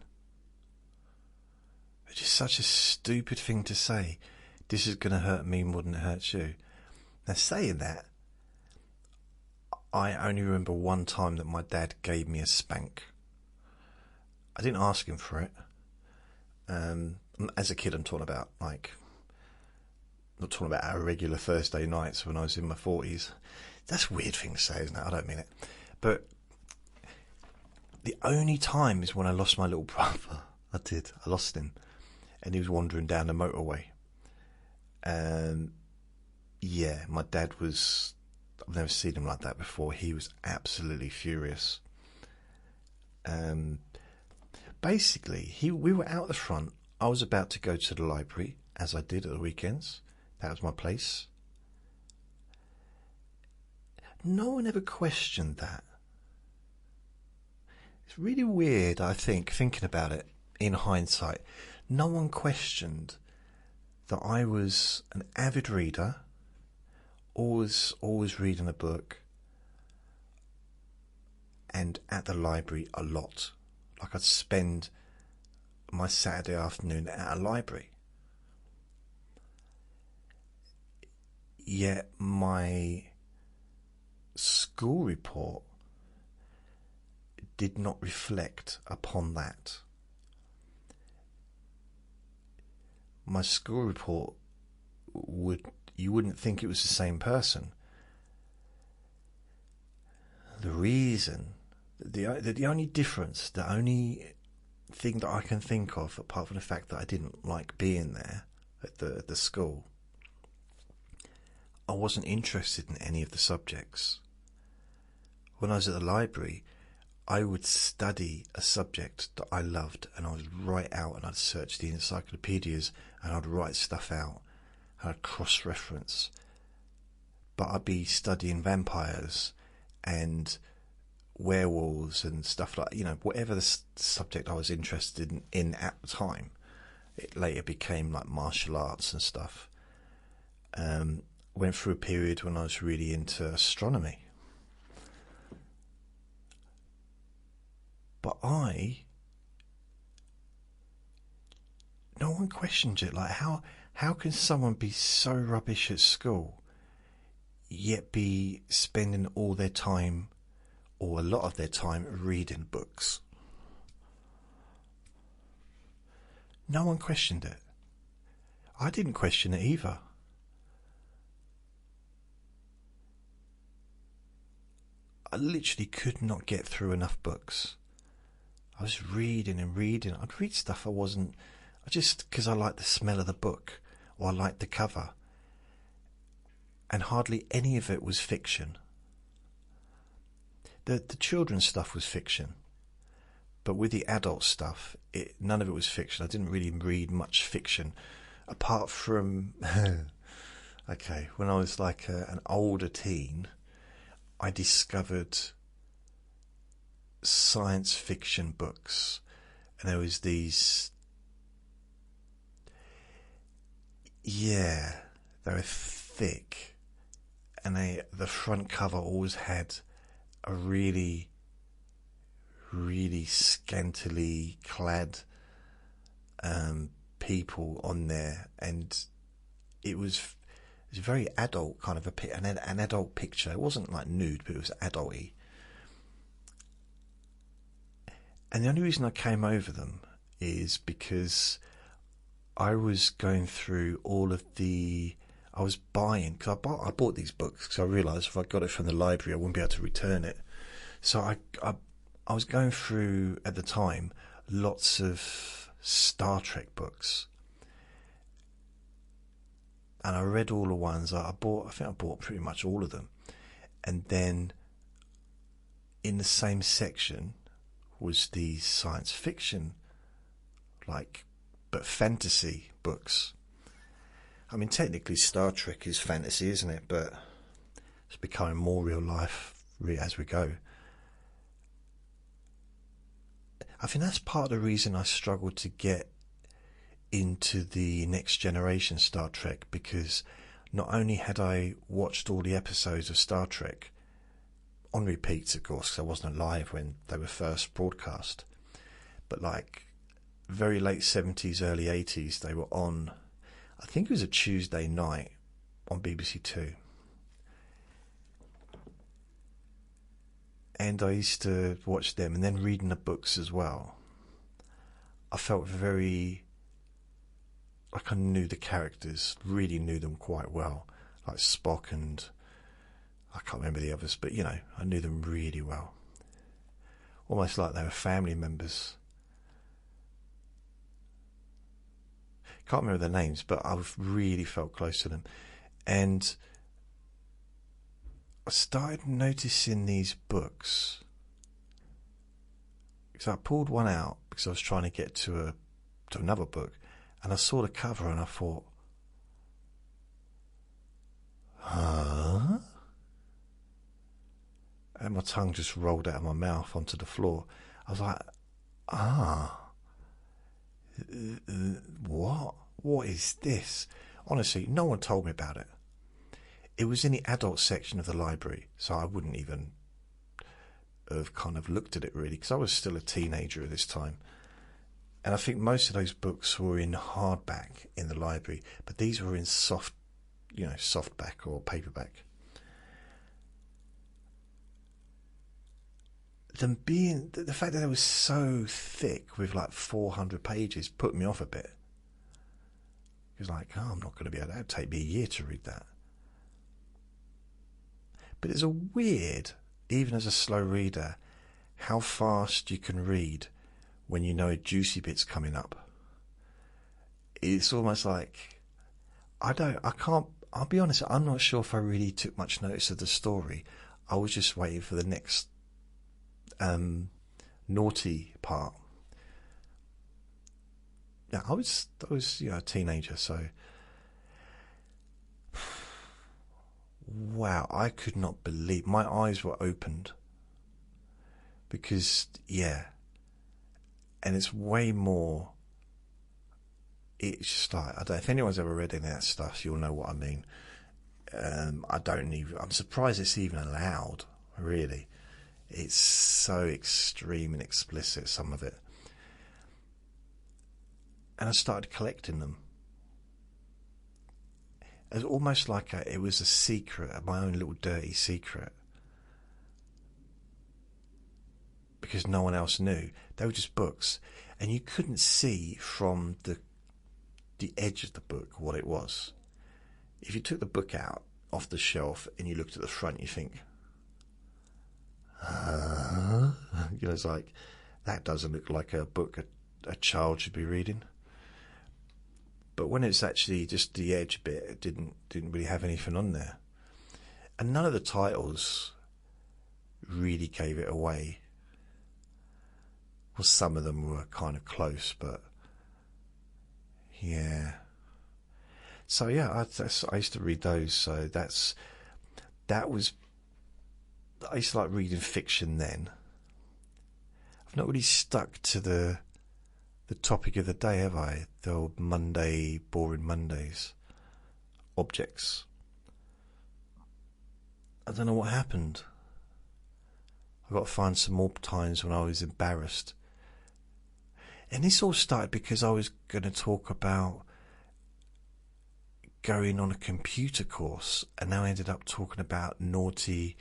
It's just such a stupid thing to say. This is going to hurt me more than it hurts you. Now, saying that, I only remember one time that my dad gave me a spank. I didn't ask him for it. As a kid, I'm talking about, like, not talking about our regular Thursday nights when I was in my 40s. That's a weird thing to say, isn't it? I don't mean it. But the only time is when I lost my little brother. I did. I lost him. And he was wandering down the motorway. Yeah, my dad was... I've never seen him like that before. He was absolutely furious. Basically, we were out the front. I was about to go to the library, as I did at the weekends. That was my place. No one ever questioned that. It's really weird, I think, thinking about it in hindsight. No one questioned that I was an avid reader, always reading a book, and at the library a lot. Like, I'd spend my Saturday afternoon at a library. Yet my school report did not reflect upon that. My school report you wouldn't think it was the same person. The reason, the only difference, the only thing that I can think of, apart from the fact that I didn't like being there at the school, I wasn't interested in any of the subjects. When I was at the library, I would study a subject that I loved, and I would write out, and I'd search the encyclopedias, and I'd write stuff out, and I'd cross-reference. But I'd be studying vampires and werewolves and stuff like, whatever the subject I was interested in at the time. It later became like martial arts and stuff. Went through a period when I was really into astronomy. But no one questioned it. Like, how can someone be so rubbish at school, yet be spending all their time, or a lot of their time, reading books? No one questioned it. I didn't question it either. I literally could not get through enough books. I was reading and reading. I'd read stuff just because I liked the smell of the book, or I liked the cover. And hardly any of it was fiction. The children's stuff was fiction. But with the adult stuff, none of it was fiction. I didn't really read much fiction, apart from, okay, when I was like an older teen, I discovered science fiction books. And there was these, they were thick. And the front cover always had a really scantily clad people on there, and it was very adult, kind of an adult picture. It wasn't like nude, but it was adult-y. And the only reason I came over them is because I was going through I was buying, because I bought these books because I realised if I got it from the library I wouldn't be able to return it. So I was going through, at the time, lots of Star Trek books. And I read all the ones. I think I bought pretty much all of them. And then in the same section was these science fiction, but fantasy books. I mean, technically Star Trek is fantasy, isn't it? But it's becoming more real life as we go. I think that's part of the reason I struggled to get into the Next Generation Star Trek, because not only had I watched all the episodes of Star Trek on repeats, of course, because I wasn't alive when they were first broadcast, but like very late 70s, early 80s, they were on, I think it was a Tuesday night on BBC Two. And I used to watch them, and then reading the books as well. I felt very, like I knew the characters, really knew them quite well. Like Spock and, I can't remember the others, but I knew them really well. Almost like they were family members. Can't remember their names, but I really felt close to them. And I started noticing these books, because I pulled one out because I was trying to get to another book, and I saw the cover and I thought, huh? And my tongue just rolled out of my mouth onto the floor. I was like, what is this? Honestly, no one told me about it. It was in the adult section of the library, so I wouldn't even have kind of looked at it really, because I was still a teenager at this time. And I think most of those books were in hardback in the library, but these were in softback or paperback. The fact that it was so thick with like 400 pages put me off a bit. It was like, I'm not going to be able to, it'd take me a year to read that. But it's a weird, even as a slow reader, how fast you can read when you know a juicy bit's coming up. It's almost like, I'll be honest, I'm not sure if I really took much notice of the story. I was just waiting for the next naughty part. Yeah, I was a teenager, so wow, I could not believe, my eyes were opened Because, and it's way more, it's just like, I don't know, if anyone's ever read any of that stuff, you'll know what I mean. I'm surprised it's even allowed, really. It's so extreme and explicit, some of it. And I started collecting them. It was almost like it was a secret, my own little dirty secret. Because no one else knew. They were just books. And you couldn't see from the edge of the book what it was. If you took the book out off the shelf and you looked at the front, you think, it's like, that doesn't look like a book a child should be reading. But when it's actually just the edge bit, it didn't really have anything on there. And none of the titles really gave it away. Well, some of them were kind of close, but yeah. So yeah, I used to read those. So I used to like reading fiction then. I've not really stuck to the topic of the day, have I? The old Monday, boring Mondays. Objects. I don't know what happened. I've got to find some more times when I was embarrassed. And this all started because I was going to talk about going on a computer course, and now I ended up talking about naughty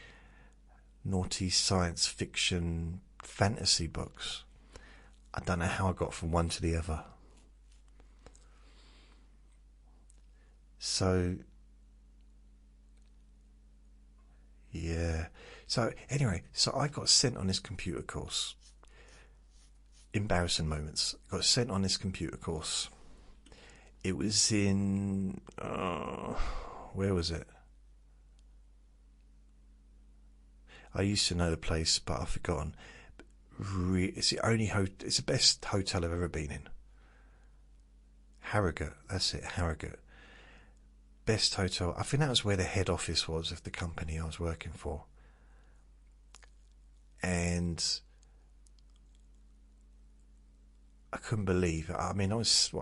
science fiction fantasy books. I don't know how I got from one to the other. So, yeah. So, anyway, I got sent on this computer course. Embarrassing moments. I got sent on this computer course. It was in... where was it? I used to know the place, but I've forgotten. It's the best hotel I've ever been in. Harrogate, that's it, Harrogate. Best hotel. I think that was where the head office was of the company I was working for. And I couldn't believe it. I mean, I was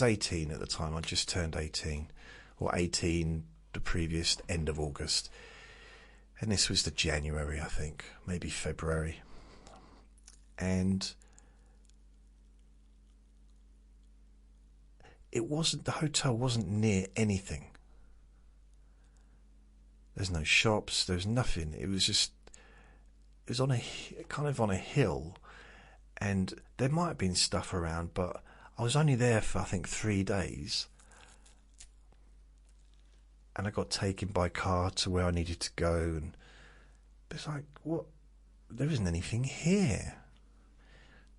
18 at the time. I just turned 18, or 18 the previous end of August. And this was the January, I think, maybe February. And the hotel wasn't near anything. There's no shops, there's nothing. It was on a hill, and there might have been stuff around, but I was only there for, I think, 3 days. And I got taken by car to where I needed to go, and it's like, what? There isn't anything here.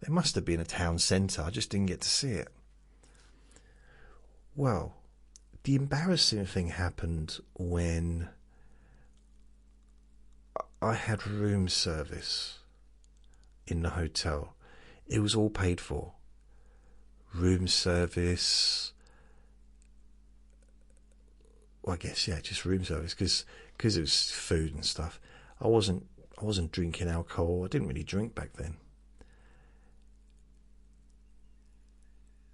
There must have been a town centre, I just didn't get to see it. Well, the embarrassing thing happened when I had room service in the hotel. It was all paid for. Room service... Well, I guess, yeah, just room service, because it was food and stuff. I wasn't drinking alcohol. I didn't really drink back then.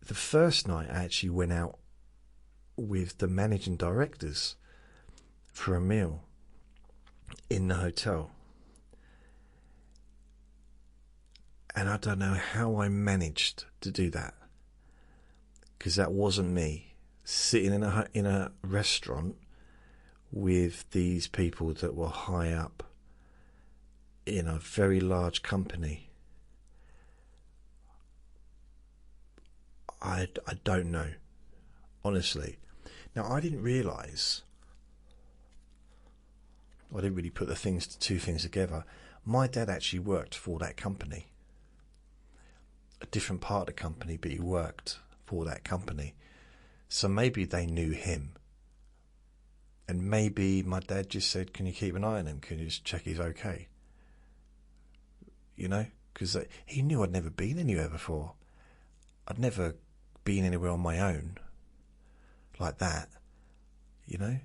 The first night I actually went out with the managing directors for a meal in the hotel. And I don't know how I managed to do that, because that wasn't me. Sitting in a restaurant with these people that were high up in a very large company. I don't know, honestly. Now, I didn't realise, I didn't really put the two things together. My dad actually worked for that company. A different part of the company, but he worked for that company. So maybe they knew him. And maybe my dad just said, can you keep an eye on him? Can you just check he's okay? You know? Because he knew I'd never been anywhere before. I'd never been anywhere on my own like that. You know?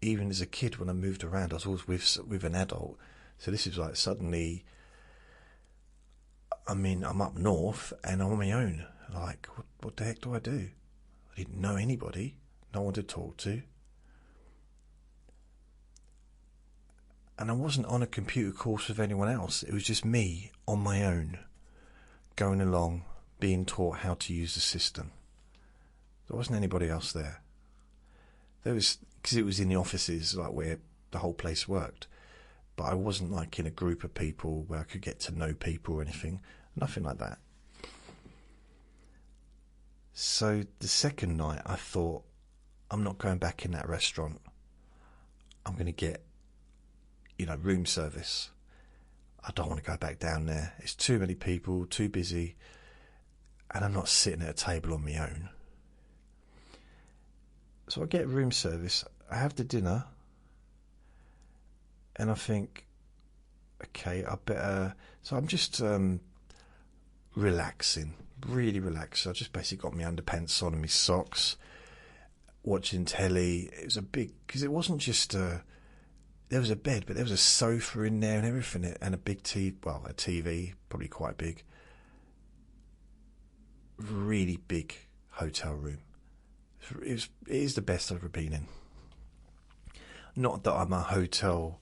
Even as a kid, when I moved around, I was always with an adult. So this is like suddenly, I mean, I'm up north and I'm on my own. Like, what the heck do I do? I didn't know anybody, no one to talk to. And I wasn't on a computer course with anyone else. It was just me on my own, going along, being taught how to use the system. There wasn't anybody else there. There was, because it was in the offices, like where the whole place worked. But I wasn't like in a group of people where I could get to know people or anything. Nothing like that. So the second night I thought, I'm not going back in that restaurant. I'm going to get, room service. I don't want to go back down there. It's too many people, too busy, and I'm not sitting at a table on my own. So I get room service, I have the dinner, and I think, okay, I better... So I'm just relaxing, really relaxed. I just basically got my underpants on and my socks, watching telly. It was a big... Because it wasn't just... there was a bed, but there was a sofa in there and everything, and a big TV, well, a TV, probably quite big. Really big hotel room. It is the best I've ever been in. Not that I'm a hotel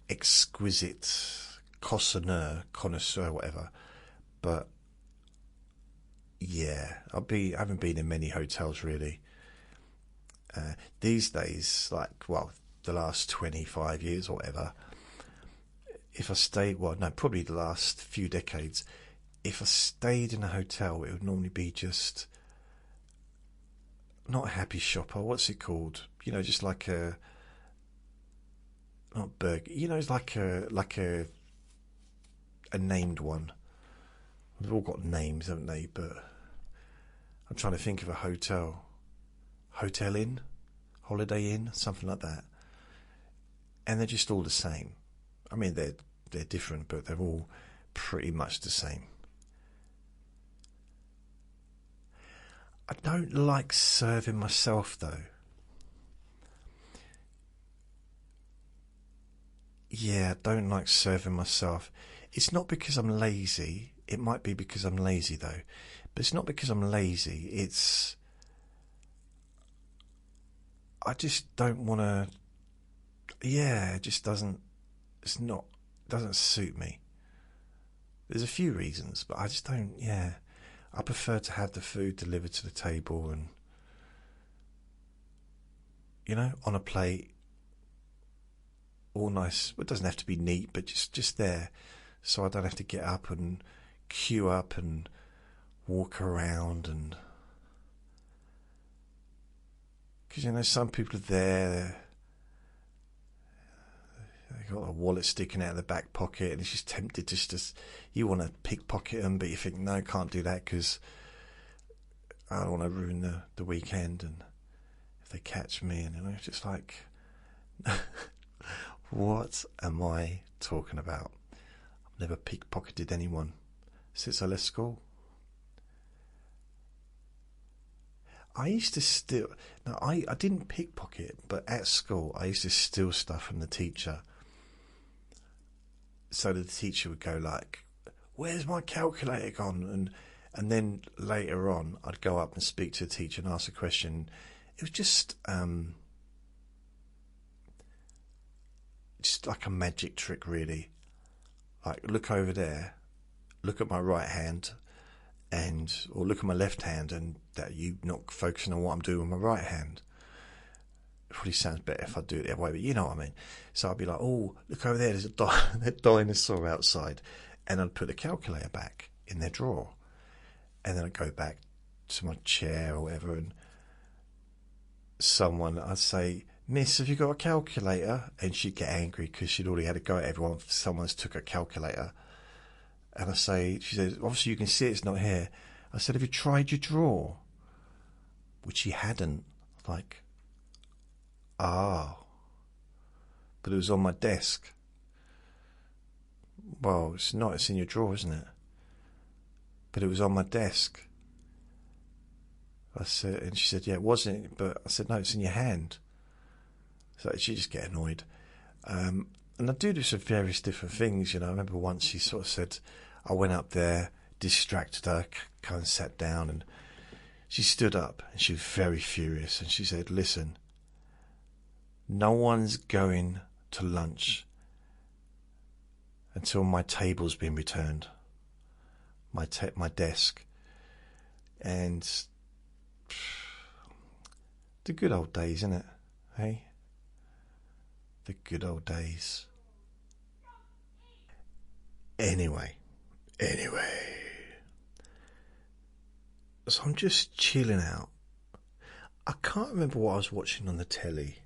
exquisite connoisseur, whatever, but yeah, I haven't been in many hotels really. These days, the last 25 years or whatever, if I stayed, probably the last few decades, if I stayed in a hotel, it would normally be just not a happy shopper. What's it called? Just like a not burger. It's like a named one. They've all got names, haven't they? But I'm trying to think of a hotel. Hotel Inn, Holiday Inn, something like that. And they're just all the same. I mean, they're different, but they're all pretty much the same. I don't like serving myself, though. Yeah, I don't like serving myself. It's not because I'm lazy. It might be because I'm lazy, though. But it's not because I'm lazy. It's... I just don't want to... Yeah, it just doesn't... doesn't suit me. There's a few reasons, but I just don't... Yeah. I prefer to have the food delivered to the table and, on a plate, all nice. It doesn't have to be neat, but just there, so I don't have to get up and queue up and walk around. And because some people are there, they got a wallet sticking out of the back pocket, and it's just tempted you want to pickpocket them, but you think, no, can't do that because I don't want to ruin the weekend, and if they catch me, and it's just like, what am I talking about? I've never pickpocketed anyone since I left school. I used to steal. No, I didn't pickpocket, but at school I used to steal stuff from the teacher. So the teacher would go like, "Where's my calculator gone?" And then later on, I'd go up and speak to the teacher and ask a question. It was just like a magic trick, really. Like, look over there, look at my right hand, or look at my left hand, and that you not focusing on what I'm doing with my right hand. It probably sounds better if I do it the other way, but you know what I mean. So I'd be like, oh, look over there, there's a dinosaur outside. And I'd put the calculator back in their drawer. And then I'd go back to my chair or whatever, and I'd say, "Miss, have you got a calculator?" And she'd get angry because she'd already had a go at everyone. Someone's took a calculator. And she said, "Obviously you can see it's not here." I said, "Have you tried your drawer?" Which she hadn't. Like, but it was on my desk. Well, it's not, it's in your drawer, isn't it? But it was on my desk. I said, and she said, "Yeah, it wasn't." But I said, "No, it's in your hand." So she just get annoyed. And I do this with various different things, you know. I remember once she sort of said, I went up there, distracted her, kind of sat down, and she stood up and she was very furious, and she said, listen, no one's going to lunch until my table's been returned, my desk. And the good old days, isn't it? Hey? The good old days. Anyway. So I'm just chilling out. I can't remember what I was watching on the telly.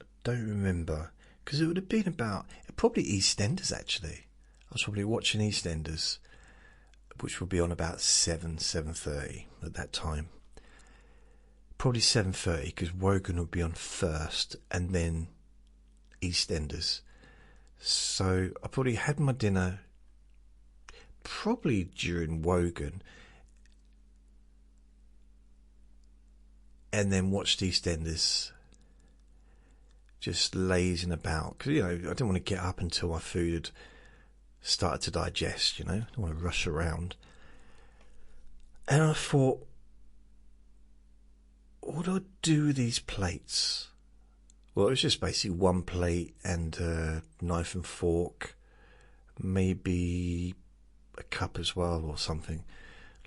I don't remember. Because it would have been probably EastEnders actually. I was probably watching EastEnders, which would be on about 7:30 at that time. Probably 7:30, because Wogan would be on first and then EastEnders. So I probably had my dinner probably during Wogan, and then watched EastEnders, just lazing about, because, you know, I didn't want to get up until my food had started to digest, you know. I don't want to rush around. And I thought, what do I do with these plates? Well, it was just basically one plate and a knife and fork, maybe a cup as well or something.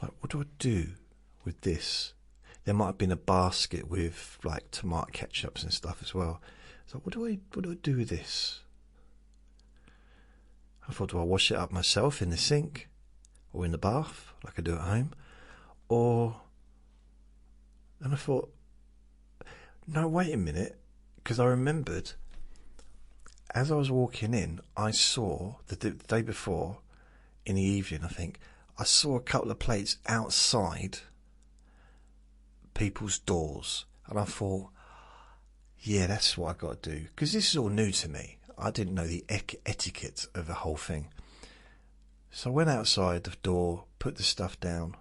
Like, what do I do with this? There might have been a basket with like tomato ketchups and stuff as well. So what do I do with this? I thought, do I wash it up myself in the sink or in the bath like I do at home? And I thought, no, wait a minute, because I remembered as I was walking in, I saw the day before in the evening, I think, I saw a couple of plates outside people's doors, and I thought, yeah, that's what I got to do, because this is all new to me. I didn't know the etiquette of the whole thing. So I went outside the door, put the stuff down.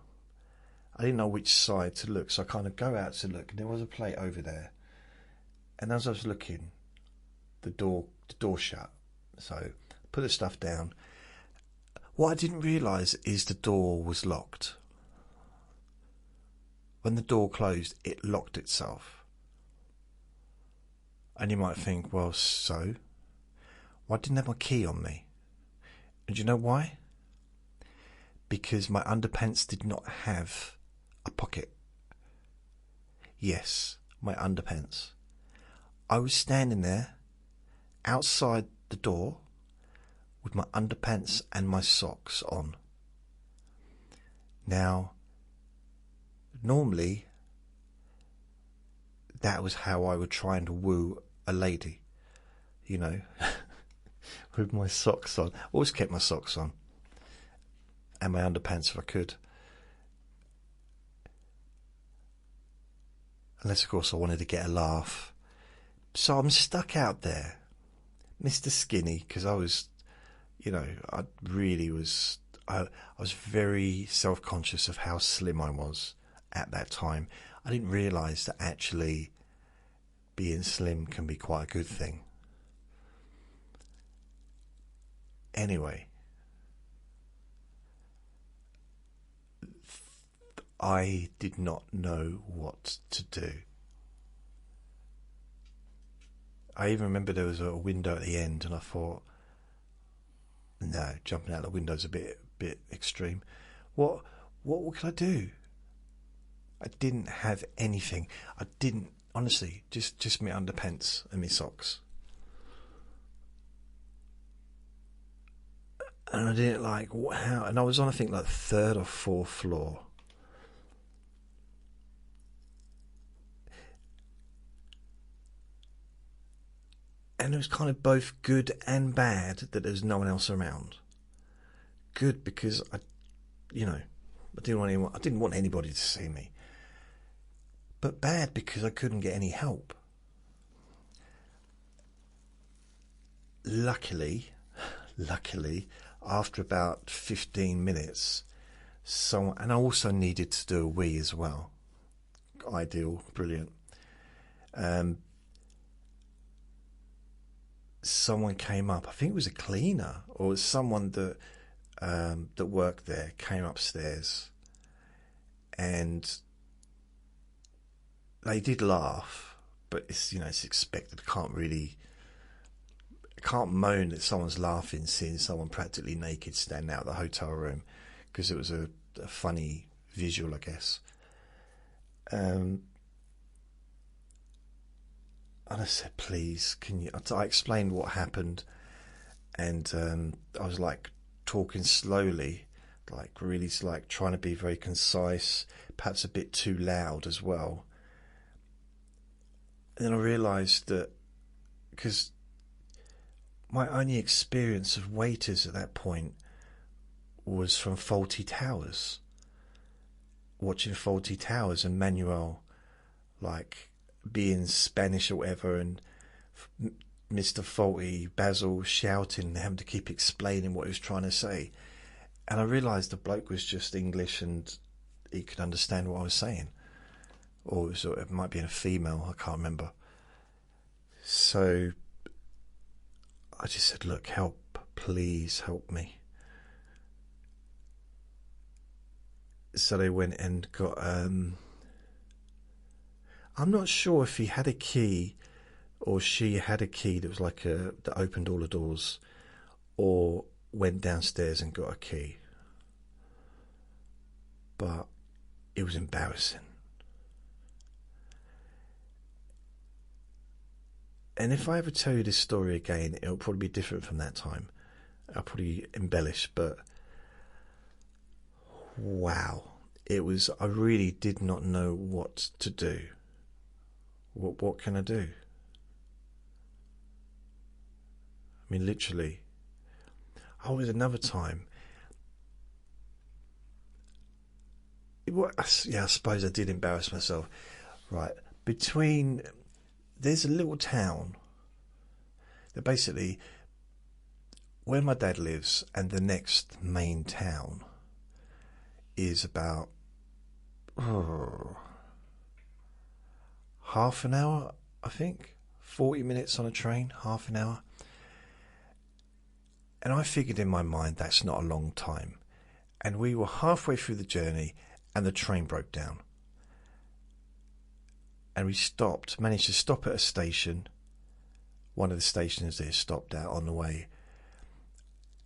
I didn't know which side to look, so I kind of go out to look, and there was a plate over there. And as I was looking, the door shut. So I put the stuff down. What I didn't realise is the door was locked. When the door closed, it locked itself. And you might think, well, so? Well, I didn't have my key on me. And do you know why? Because my underpants did not have a pocket. Yes, my underpants. I was standing there outside the door with my underpants and my socks on. Now, normally, that was how I would try and woo a lady, you know, with my socks on. Always kept my socks on and my underpants if I could. Unless, of course, I wanted to get a laugh. So I'm stuck out there, Mr. Skinny, because I was, you know, I really was, I was very self-conscious of how slim I was at that time. I didn't realise that actually being slim can be quite a good thing. Anyway, I did not know what to do. I even remember there was a window at the end, and I thought, no, jumping out the window is a bit extreme. What could I do? I didn't have anything. I didn't, honestly, just my underpants and my socks. And I didn't like, how, and I was on, I think, like third or fourth floor. And it was kind of both good and bad that there was no one else around. Good because I didn't want anybody to see me. But bad because I couldn't get any help. Luckily, after about 15 minutes, and I also needed to do a wee as well. Ideal, brilliant. someone came up. I think it was a cleaner or it was someone that that worked there, came upstairs, and they did laugh, but it's, you know, it's expected. I can't moan that someone's laughing seeing someone practically naked standing out of the hotel room, because it was a funny visual, I guess. And I said, please, can you... I explained what happened, and I was like talking slowly, like really like trying to be very concise, perhaps a bit too loud as well. And then I realised that, because my only experience of waiters at that point was from Faulty Towers, watching Faulty Towers and Manuel like being Spanish or whatever, and Mr. Faulty, Basil, shouting and having to keep explaining what he was trying to say. And I realised the bloke was just English and he could understand what I was saying. Or it might be a female, I can't remember. So I just said, look, help, please help me. So they went and got... I'm not sure if he had a key or she had a key that was like that opened all the doors, or went downstairs and got a key. But it was embarrassing. And if I ever tell you this story again, it'll probably be different from that time. I'll probably embellish, but wow. It was, I really did not know what to do. What can I do? I mean, literally. Oh, there's another time. Yeah, I suppose I did embarrass myself. Right. There's a little town that basically, where my dad lives and the next main town is about half an hour, I think. 40 minutes on a train, half an hour. And I figured in my mind that's not a long time. And we were halfway through the journey and the train broke down. And we managed to stop at a station. One of the stations there stopped out on the way.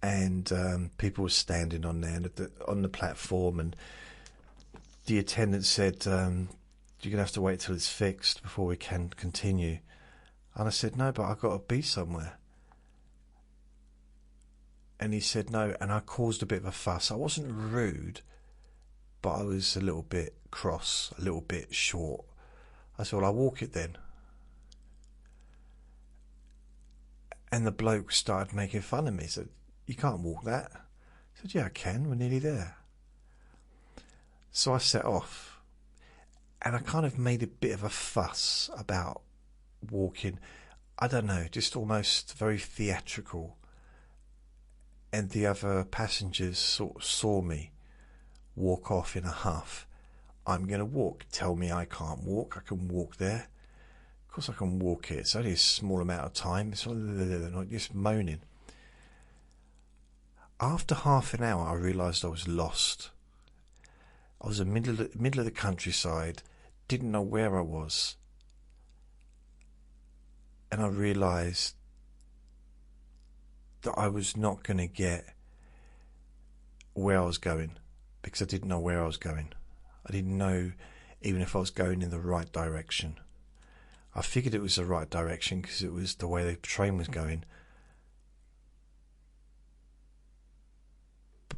And people were standing on there on the platform, and the attendant said, you're going to have to wait till it's fixed before we can continue. And I said, no, but I've got to be somewhere. And he said no, and I caused a bit of a fuss. I wasn't rude, but I was a little bit cross, a little bit short. I said, well, I'll walk it then. And the bloke started making fun of me. He said, you can't walk that. I said, yeah, I can. We're nearly there. So I set off. And I kind of made a bit of a fuss about walking. I don't know, just almost very theatrical. And the other passengers sort of saw me walk off in a huff. I'm going to walk. Tell me I can't walk. I can walk there. Of course I can walk it. It's only a small amount of time. It's not just moaning. After half an hour, I realised I was lost. I was in the middle of the countryside. Didn't know where I was. And I realised that I was not going to get where I was going, because I didn't know where I was going. I didn't know even if I was going in the right direction. I figured it was the right direction because it was the way the train was going.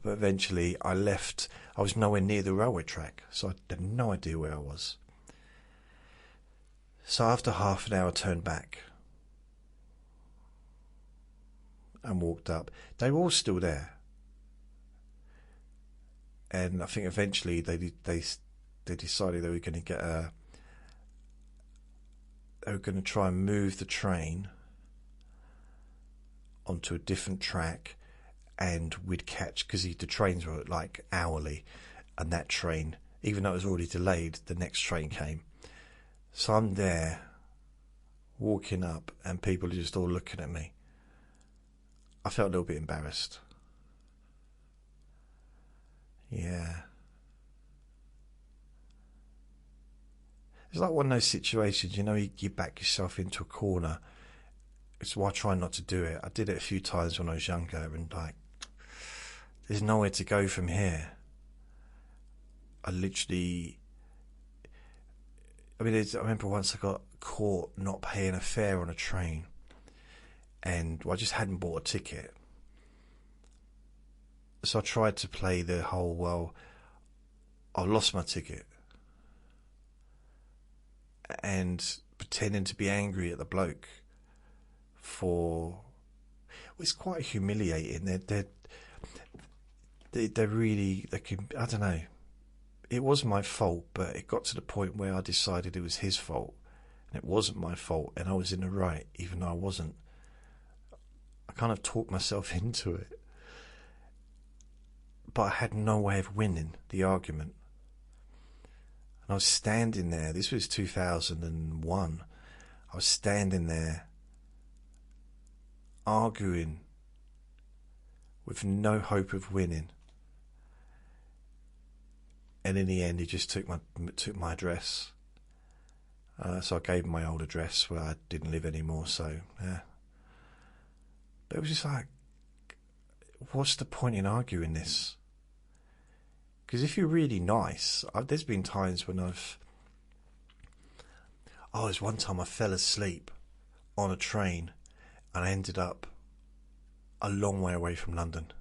But eventually I left. I was nowhere near the railway track, so I had no idea where I was. So after half an hour I turned back and walked up. They were all still there. And I think eventually they decided they were going to get they were going to try and move the train onto a different track, and we'd catch, because the trains were like hourly, and that train, even though it was already delayed, the next train came. So I'm there walking up and people are just all looking at me. I felt a little bit embarrassed. Yeah. It's like one of those situations, you back yourself into a corner. It's why I try not to do it. I did it a few times when I was younger, and there's nowhere to go from here. I remember once I got caught not paying a fare on a train, and I just hadn't bought a ticket. So I tried to play the whole, well, I lost my ticket, and pretending to be angry at the bloke it's quite humiliating. They're really, I don't know. It was my fault, but it got to the point where I decided it was his fault, and it wasn't my fault, and I was in the right, even though I wasn't. I kind of talked myself into it, but I had no way of winning the argument. And I was standing there, this was 2001, I was standing there arguing with no hope of winning. And in the end, he just took my address. So I gave him my old address where I didn't live anymore. So, yeah. But it was just like, what's the point in arguing this? Because if you're really nice, there's been times when there's one time I fell asleep on a train and I ended up a long way away from London.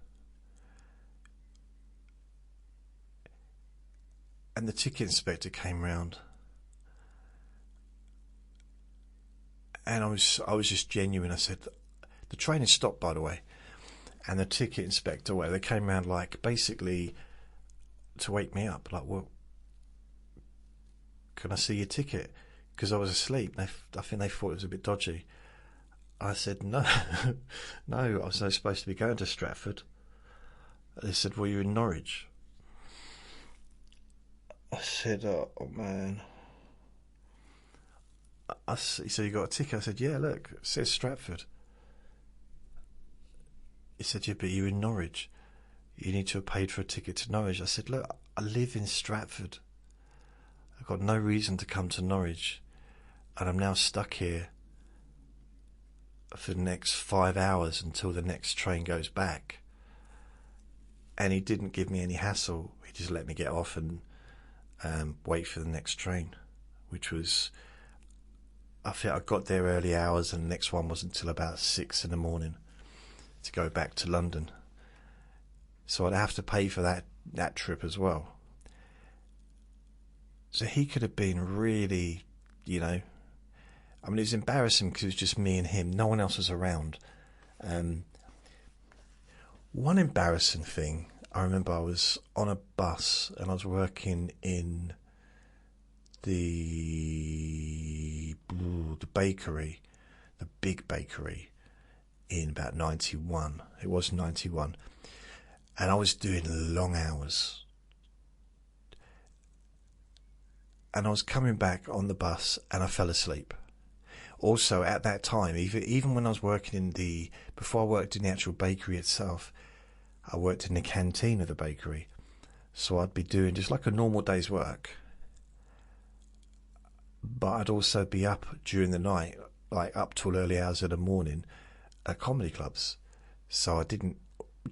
And the ticket inspector came round, and I was just genuine. I said, the train is stopped, by the way. And the ticket inspector, they came round basically to wake me up. Well, can I see your ticket? Because I was asleep. I think they thought it was a bit dodgy. I said, no, no, I was supposed to be going to Stratford. They said, well, you're in Norwich. I said, oh man. So you got a ticket? I said, yeah, look, it says Stratford. He said, yeah, but you're in Norwich. You need to have paid for a ticket to Norwich. I said, look, I live in Stratford. I've got no reason to come to Norwich. And I'm now stuck here for the next 5 hours until the next train goes back. And he didn't give me any hassle. He just let me get off and wait for the next train, which was, I think I got there early hours, and the next one wasn't until about 6 a.m. to go back to London. So I'd have to pay for that trip as well. So he could have been really, it was embarrassing because it was just me and him. No one else was around. One embarrassing thing, I remember I was on a bus and I was working in the bakery, the big bakery, in about 91. It was 91. And I was doing long hours. And I was coming back on the bus and I fell asleep. Also, at that time, even when I was working before I worked in the actual bakery itself, I worked in the canteen of the bakery. So I'd be doing just like a normal day's work. But I'd also be up during the night, like up till early hours of the morning at comedy clubs. So I didn't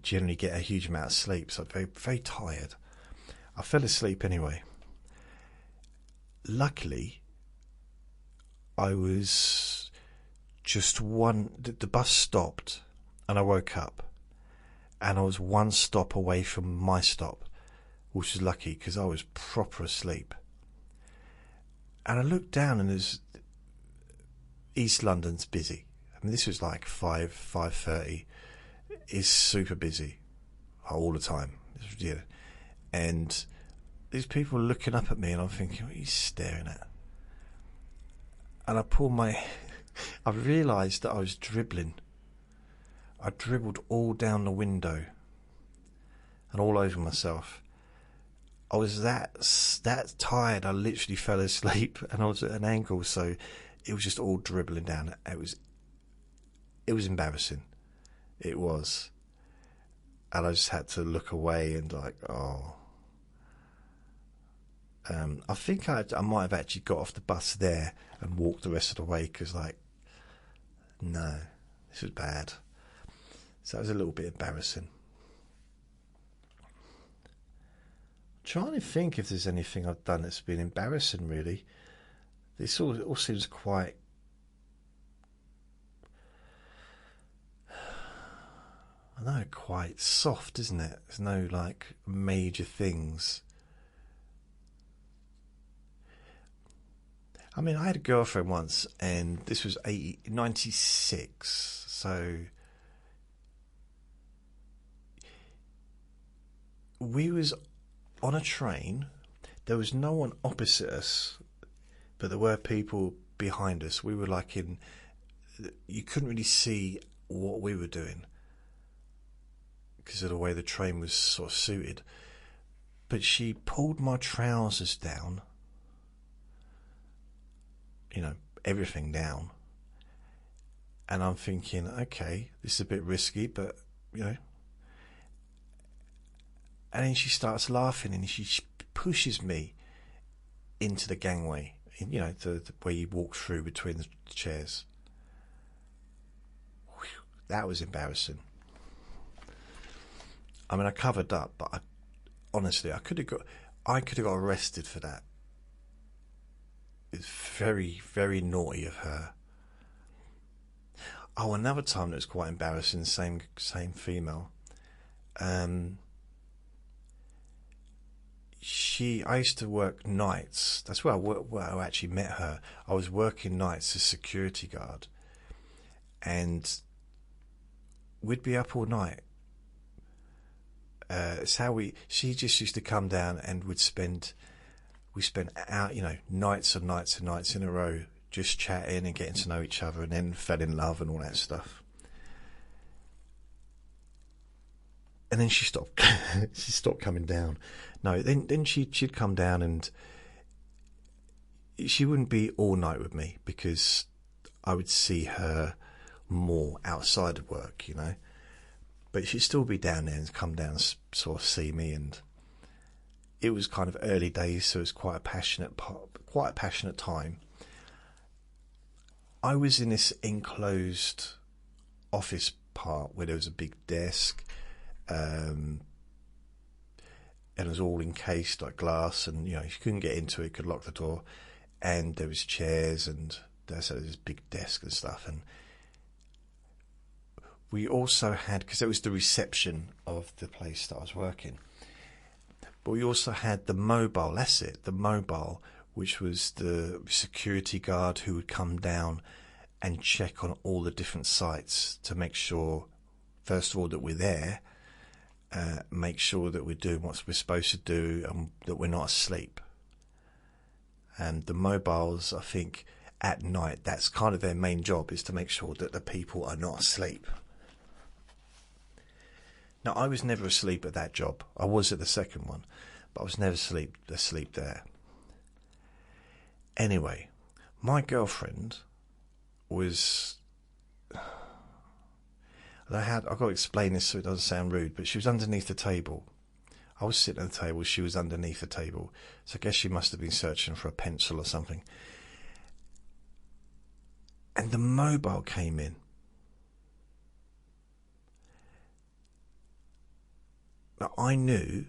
generally get a huge amount of sleep. So I'm very, very tired. I fell asleep anyway. Luckily, I was the bus stopped and I woke up. And I was one stop away from my stop, which was lucky because I was proper asleep. And I looked down and East London's busy. I mean, this was like 5:30. It's super busy all the time. And these people were looking up at me and I'm thinking, what are you staring at? And I realised that I was dribbling. I dribbled all down the window and all over myself. I was that tired, I literally fell asleep, and I was at an angle, so it was just all dribbling down. It was embarrassing. It was. And I just had to look away and like, oh. I think I might have actually got off the bus there and walked the rest of the way because, like, no, this was bad. So it was a little bit embarrassing. Trying to think if there's anything I've done that's been embarrassing, really. This all seems quite... I know, quite soft, isn't it? There's no, like, major things. I mean, I had a girlfriend once, and this was 96, so... We was on a train. There was no one opposite us, but there were people behind us. We were like in... You couldn't really see what we were doing because of the way the train was sort of suited. But she pulled my trousers down, you know, everything down. And I'm thinking, okay, this is a bit risky, but, you know. And then she starts laughing and she pushes me into the gangway, you know, the where you walk through between the chairs. Whew, that was embarrassing. I mean, I covered up, but honestly, I could have got arrested for that. It's very, very naughty of her. Oh, another time that was quite embarrassing. Same female. I used to work nights. That's where I actually met her. I was working nights as security guard, and we'd be up all night. It's how she just used to come down and we spent out, you know, nights and nights and nights in a row, just chatting and getting to know each other, and then fell in love and all that stuff. And then she stopped. She stopped coming down. No, then she'd come down, and she wouldn't be all night with me because I would see her more outside of work, you know. But she'd still be down there and come down and sort of see me, and it was kind of early days, so it was quite a passionate time. I was in this enclosed office part where there was a big desk, and it was all encased like glass, and you know, you couldn't get into it, you could lock the door, and there was chairs, and there was this big desk and stuff. And we also had, because it was the reception of the place that I was working, but we also had the mobile, which was the security guard who would come down and check on all the different sites to make sure, first of all, that we're there, make sure that we're doing what we're supposed to do, and that we're not asleep. And the mobiles, I think, at night, that's kind of their main job, is to make sure that the people are not asleep. Now, I was never asleep at that job. I was at the second one, but I was never asleep there. Anyway, my girlfriend was... I've got to explain this so it doesn't sound rude, but she was underneath the table. I was sitting at the table, she was underneath the table. So I guess she must have been searching for a pencil or something. And the mobile came in. Now, I knew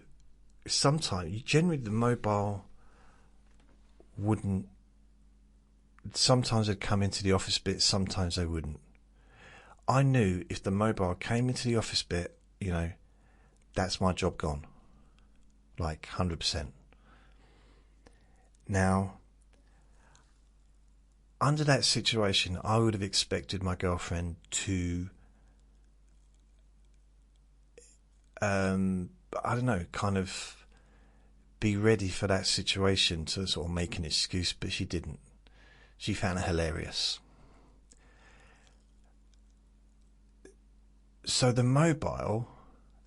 sometimes, generally the mobile wouldn't, sometimes they'd come into the office bit, sometimes they wouldn't. I knew if the mobile came into the office bit, you know, that's my job gone. Like 100%. Now, under that situation, I would have expected my girlfriend to, I don't know, kind of be ready for that situation to sort of make an excuse, but she didn't. She found it hilarious. So the mobile,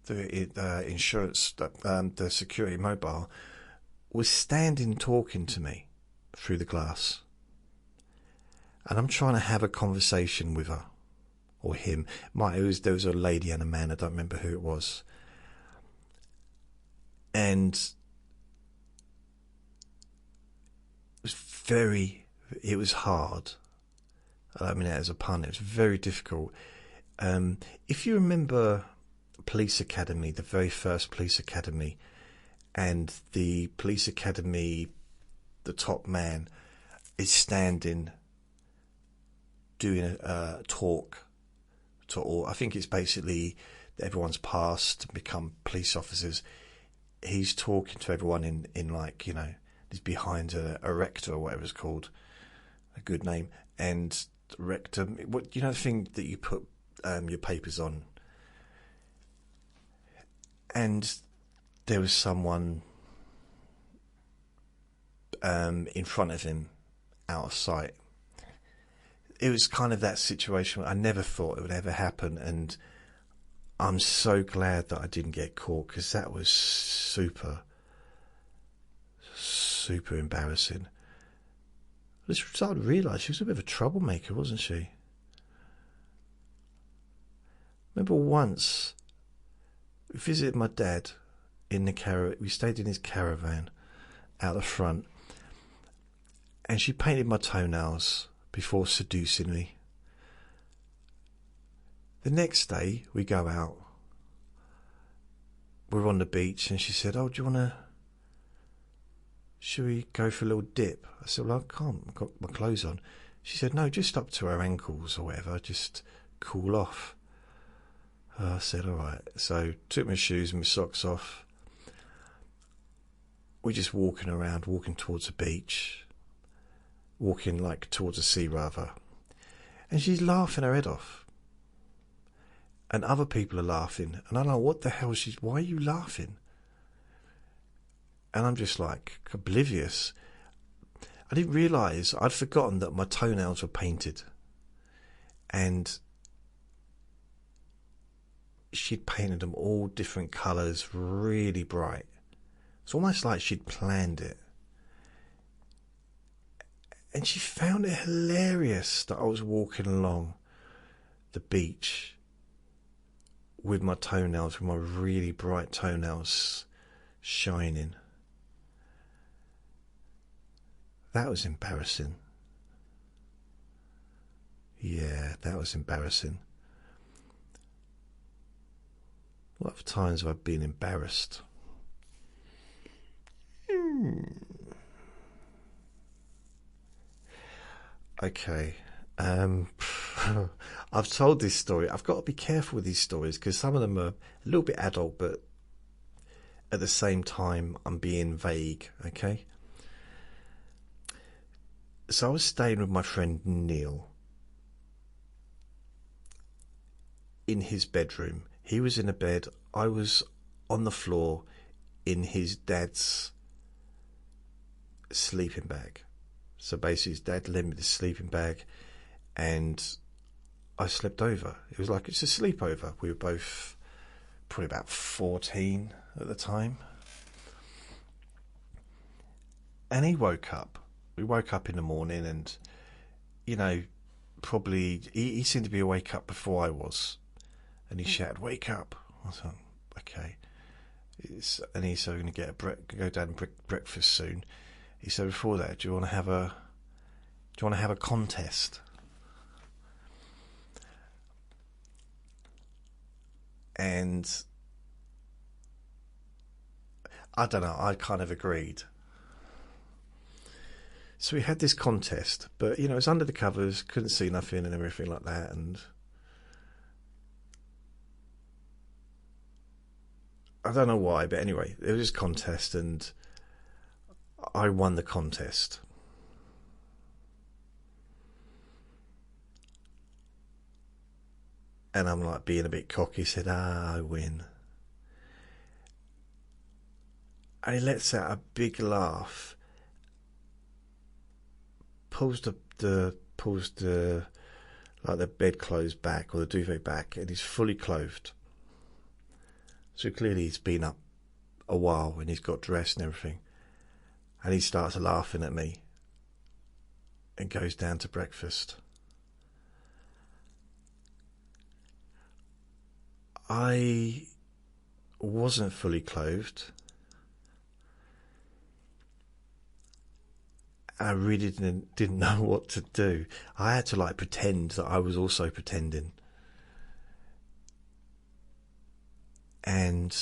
the insurance, the security mobile, was standing talking to me through the glass. And I'm trying to have a conversation with her. or him. There was a lady and a man. I don't remember who it was. And it was hard. I mean that as a pun. It was very difficult. If you remember Police Academy, the very first Police Academy, and the Police Academy, the top man is standing doing a talk to all. I think it's basically everyone's passed and become police officers. He's talking to everyone in like, you know, he's behind a rector or whatever it's called, a good name. And the rector, what, you know, the thing that you put your papers on. And there was someone in front of him, out of sight. It was kind of that situation. I never thought it would ever happen, and I'm so glad that I didn't get caught, because that was super embarrassing. I just started to realise she was a bit of a troublemaker, wasn't she? Remember once we visited my dad in the we stayed in his caravan out the front, and she painted my toenails before seducing me. The next day we go out, we're on the beach, and she said, "Oh, do you want to, should we go for a little dip?" I said, "Well, I can't, I've got my clothes on." She said, "No, just up to her ankles or whatever, just cool off." I said, "All right." So took my shoes and my socks off. We're just walking around, walking towards the beach, walking like towards the sea rather, and she's laughing her head off, and other people are laughing, and I don't know what the hell why are you laughing? And I'm just like oblivious. I didn't realise, I'd forgotten that my toenails were painted, and she'd painted them all different colours, really bright. It's almost like she'd planned it. And she found it hilarious that I was walking along the beach with my toenails, with my really bright toenails shining. That was embarrassing. Yeah, that was embarrassing. What other times have I been embarrassed? Okay. I've told this story. I've got to be careful with these stories, because some of them are a little bit adult, but at the same time I'm being vague, okay? So I was staying with my friend Neil in his bedroom. He was in a bed, I was on the floor in his dad's sleeping bag. So basically his dad lent me the sleeping bag, and I slept over. It was like, it's a sleepover. We were both probably about 14 at the time. And he woke up. We woke up in the morning, and, you know, probably he seemed to be awake up before I was. And he shouted, "Wake up." I thought, okay. And he said, "We're going to go down and breakfast soon." He said, "Before that, do you want to have a contest?" And I don't know, I kind of agreed. So we had this contest, but, you know, it was under the covers, couldn't see nothing and everything like that, and I don't know why, but anyway, it was this contest, and I won the contest. And I'm like being a bit cocky, said, "I win." And he lets out a big laugh, pulls the like the bedclothes back, or the duvet back, and he's fully clothed. So clearly he's been up a while, and he's got dressed and everything. And he starts laughing at me and goes down to breakfast. I wasn't fully clothed. I really didn't know what to do. I had to pretend that I was also pretending. And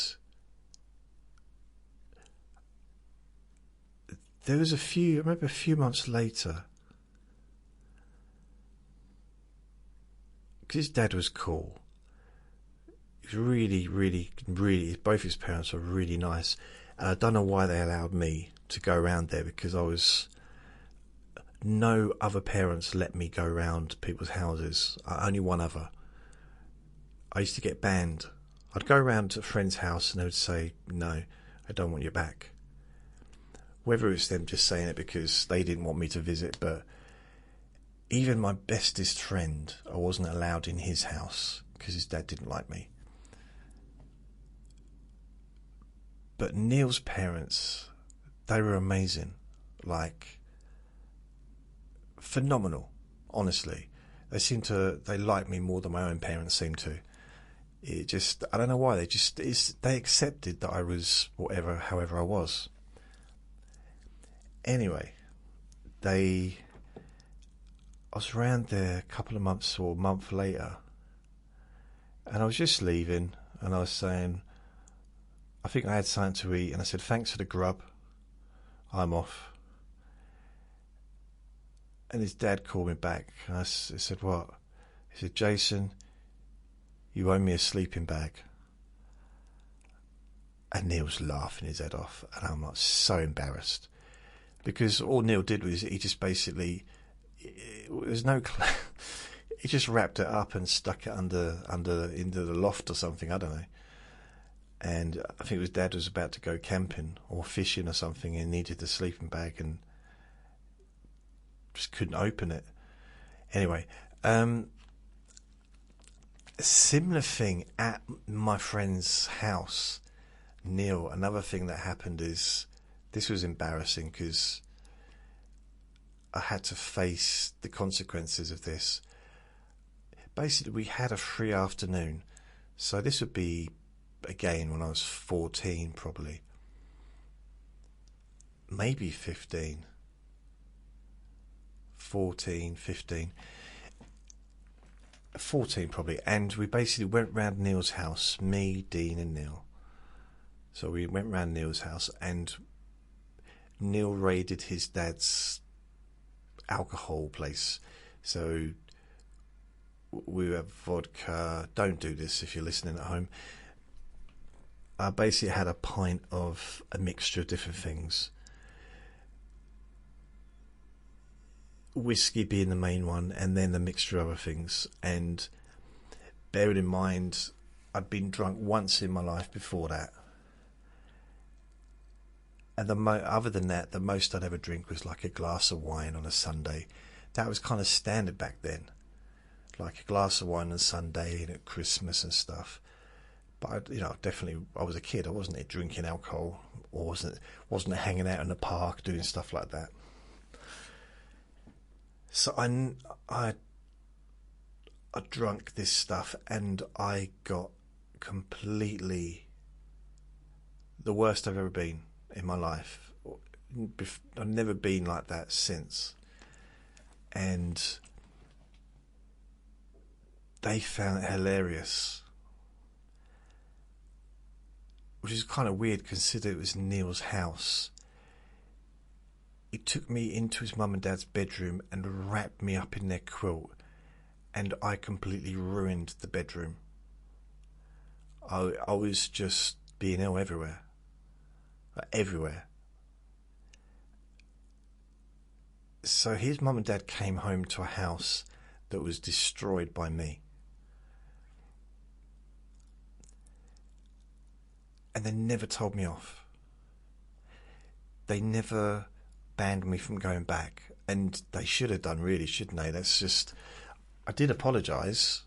there was I remember a few months later, because his dad was cool. He was really, both his parents were really nice. And I don't know why they allowed me to go around there, because no other parents let me go around people's houses. Only one other. I used to get banned. I'd go around to a friend's house and they would say, no, I don't want you back. Whether it's them just saying it because they didn't want me to visit, but even my bestest friend, I wasn't allowed in his house because his dad didn't like me. But Neil's parents, they were amazing. Phenomenal, honestly. They liked me more than my own parents seemed to. I don't know why, they accepted that I was however I was. Anyway, I was around there a couple of months or a month later, and I was just leaving, and I was saying, I think I had something to eat, and I said, thanks for the grub, I'm off. And his dad called me back, and I said, what? He said, Jason, you owe me a sleeping bag. And Neil's laughing his head off, and I'm so embarrassed. Because all Neil did was he just basically, he just wrapped it up and stuck it into the loft or something, I don't know. And I think his dad was about to go camping or fishing or something and needed the sleeping bag and just couldn't open it. Anyway, a similar thing at my friend's house, Neil. Another thing that happened is, this was embarrassing because I had to face the consequences of this. Basically, we had a free afternoon. So this would be, again, when I was 14 probably. Maybe 15. 14, 15. 14 probably. And we basically went round Neil's house, me, Dean and Neil. So we went round Neil's house and Neil raided his dad's alcohol place. So we have vodka. Don't do this if you're listening at home. I basically had a pint of a mixture of different things. Whiskey being the main one, and then a mixture of other things. And bearing in mind, I'd been drunk once in my life before that. And other than that, the most I'd ever drink was like a glass of wine on a Sunday. That was kind of standard back then. Like a glass of wine on a Sunday and at Christmas and stuff. But I was a kid. I wasn't drinking alcohol, or wasn't hanging out in the park doing stuff like that. So I drank this stuff and I got completely the worst I've ever been in my life. I've never been like that since. And they found it hilarious. Which is kind of weird considering it was Neil's house. He took me into his mum and dad's bedroom and wrapped me up in their quilt, and I completely ruined the bedroom. I was just being ill everywhere. Everywhere. So his mum and dad came home to a house that was destroyed by me. And they never told me off. They never banned me from going back. And they should have done, really, shouldn't they? I did apologise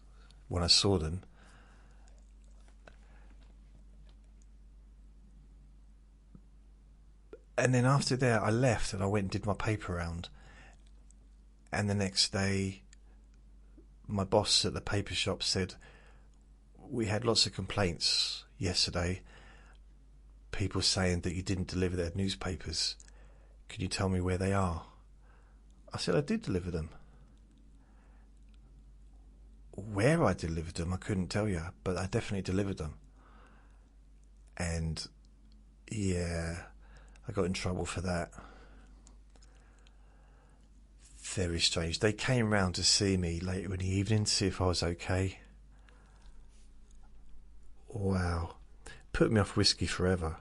when I saw them. And then after that, I left and I went and did my paper round. And the next day, my boss at the paper shop said, we had lots of complaints yesterday. People saying that you didn't deliver their newspapers. Can you tell me where they are? I said I did deliver them. Where I delivered them, I couldn't tell you, but I definitely delivered them. And yeah, I got in trouble for that. Very strange. They came round to see me later in the evening to see if I was okay. Wow. Put me off whiskey forever.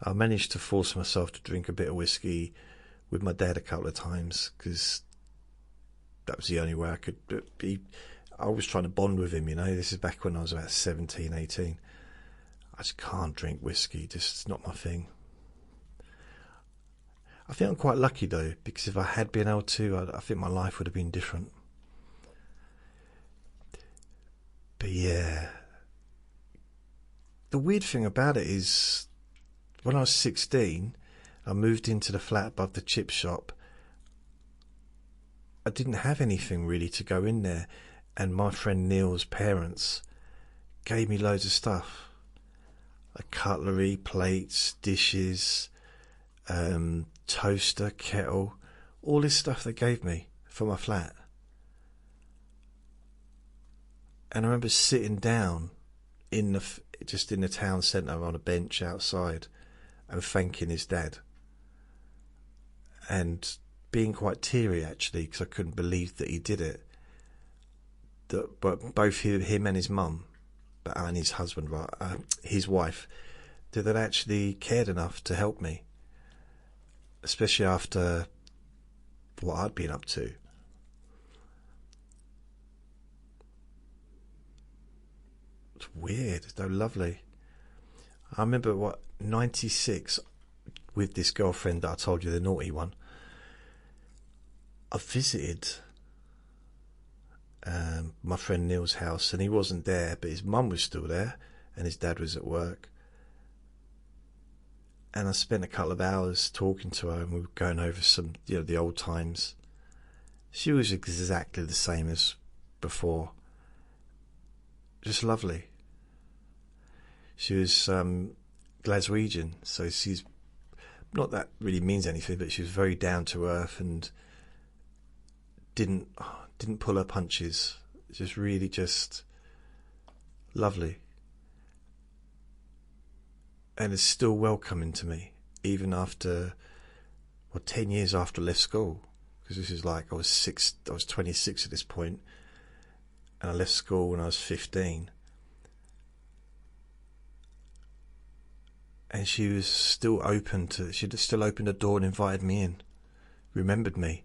I managed to force myself to drink a bit of whiskey with my dad a couple of times, because that was the only way I could be. I was trying to bond with him, you know. This is back when I was about 17, 18. I just can't drink whiskey, just it's not my thing. I think I'm quite lucky though, because if I had been able to, I think my life would have been different. But yeah, the weird thing about it is, when I was 16, I moved into the flat above the chip shop. I didn't have anything really to go in there, and my friend Neil's parents gave me loads of stuff, like cutlery, plates, dishes, toaster, kettle, all this stuff they gave me for my flat. And I remember sitting down just in the town centre on a bench outside and thanking his dad, and being quite teary actually, because I couldn't believe that he did it. But both him and his mum, and his husband, his wife, that they'd actually cared enough to help me, especially after what I'd been up to. It's weird, it's so lovely. I remember 96, with this girlfriend that I told you, the naughty one. I visited my friend Neil's house, and he wasn't there, but his mum was still there, and his dad was at work. And I spent a couple of hours talking to her, and we were going over some, the old times. She was exactly the same as before. Just lovely. She was Glaswegian, so she's not that really means anything, but she was very down to earth and didn't pull her punches. Just really just lovely. And is still welcoming to me, even after 10 years after I left school. Because this is like I was 26 at this point, and I left school when I was 15. And she was still she'd still opened the door and invited me in, remembered me.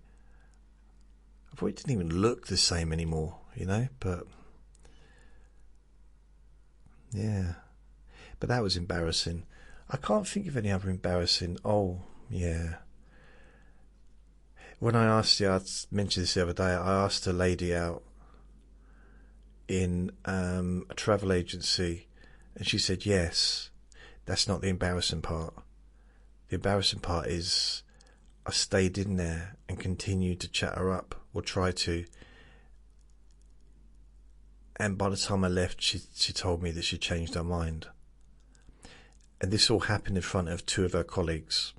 I thought it didn't even look the same anymore, but yeah. But that was embarrassing. I can't think of any other embarrassing. Oh, yeah. When I asked you, I mentioned this the other day, I asked a lady out in a travel agency, and she said yes. That's not the embarrassing part. The embarrassing part is I stayed in there and continued to chat her up, or try to. And by the time I left, she told me that she changed her mind. And this all happened in front of two of her colleagues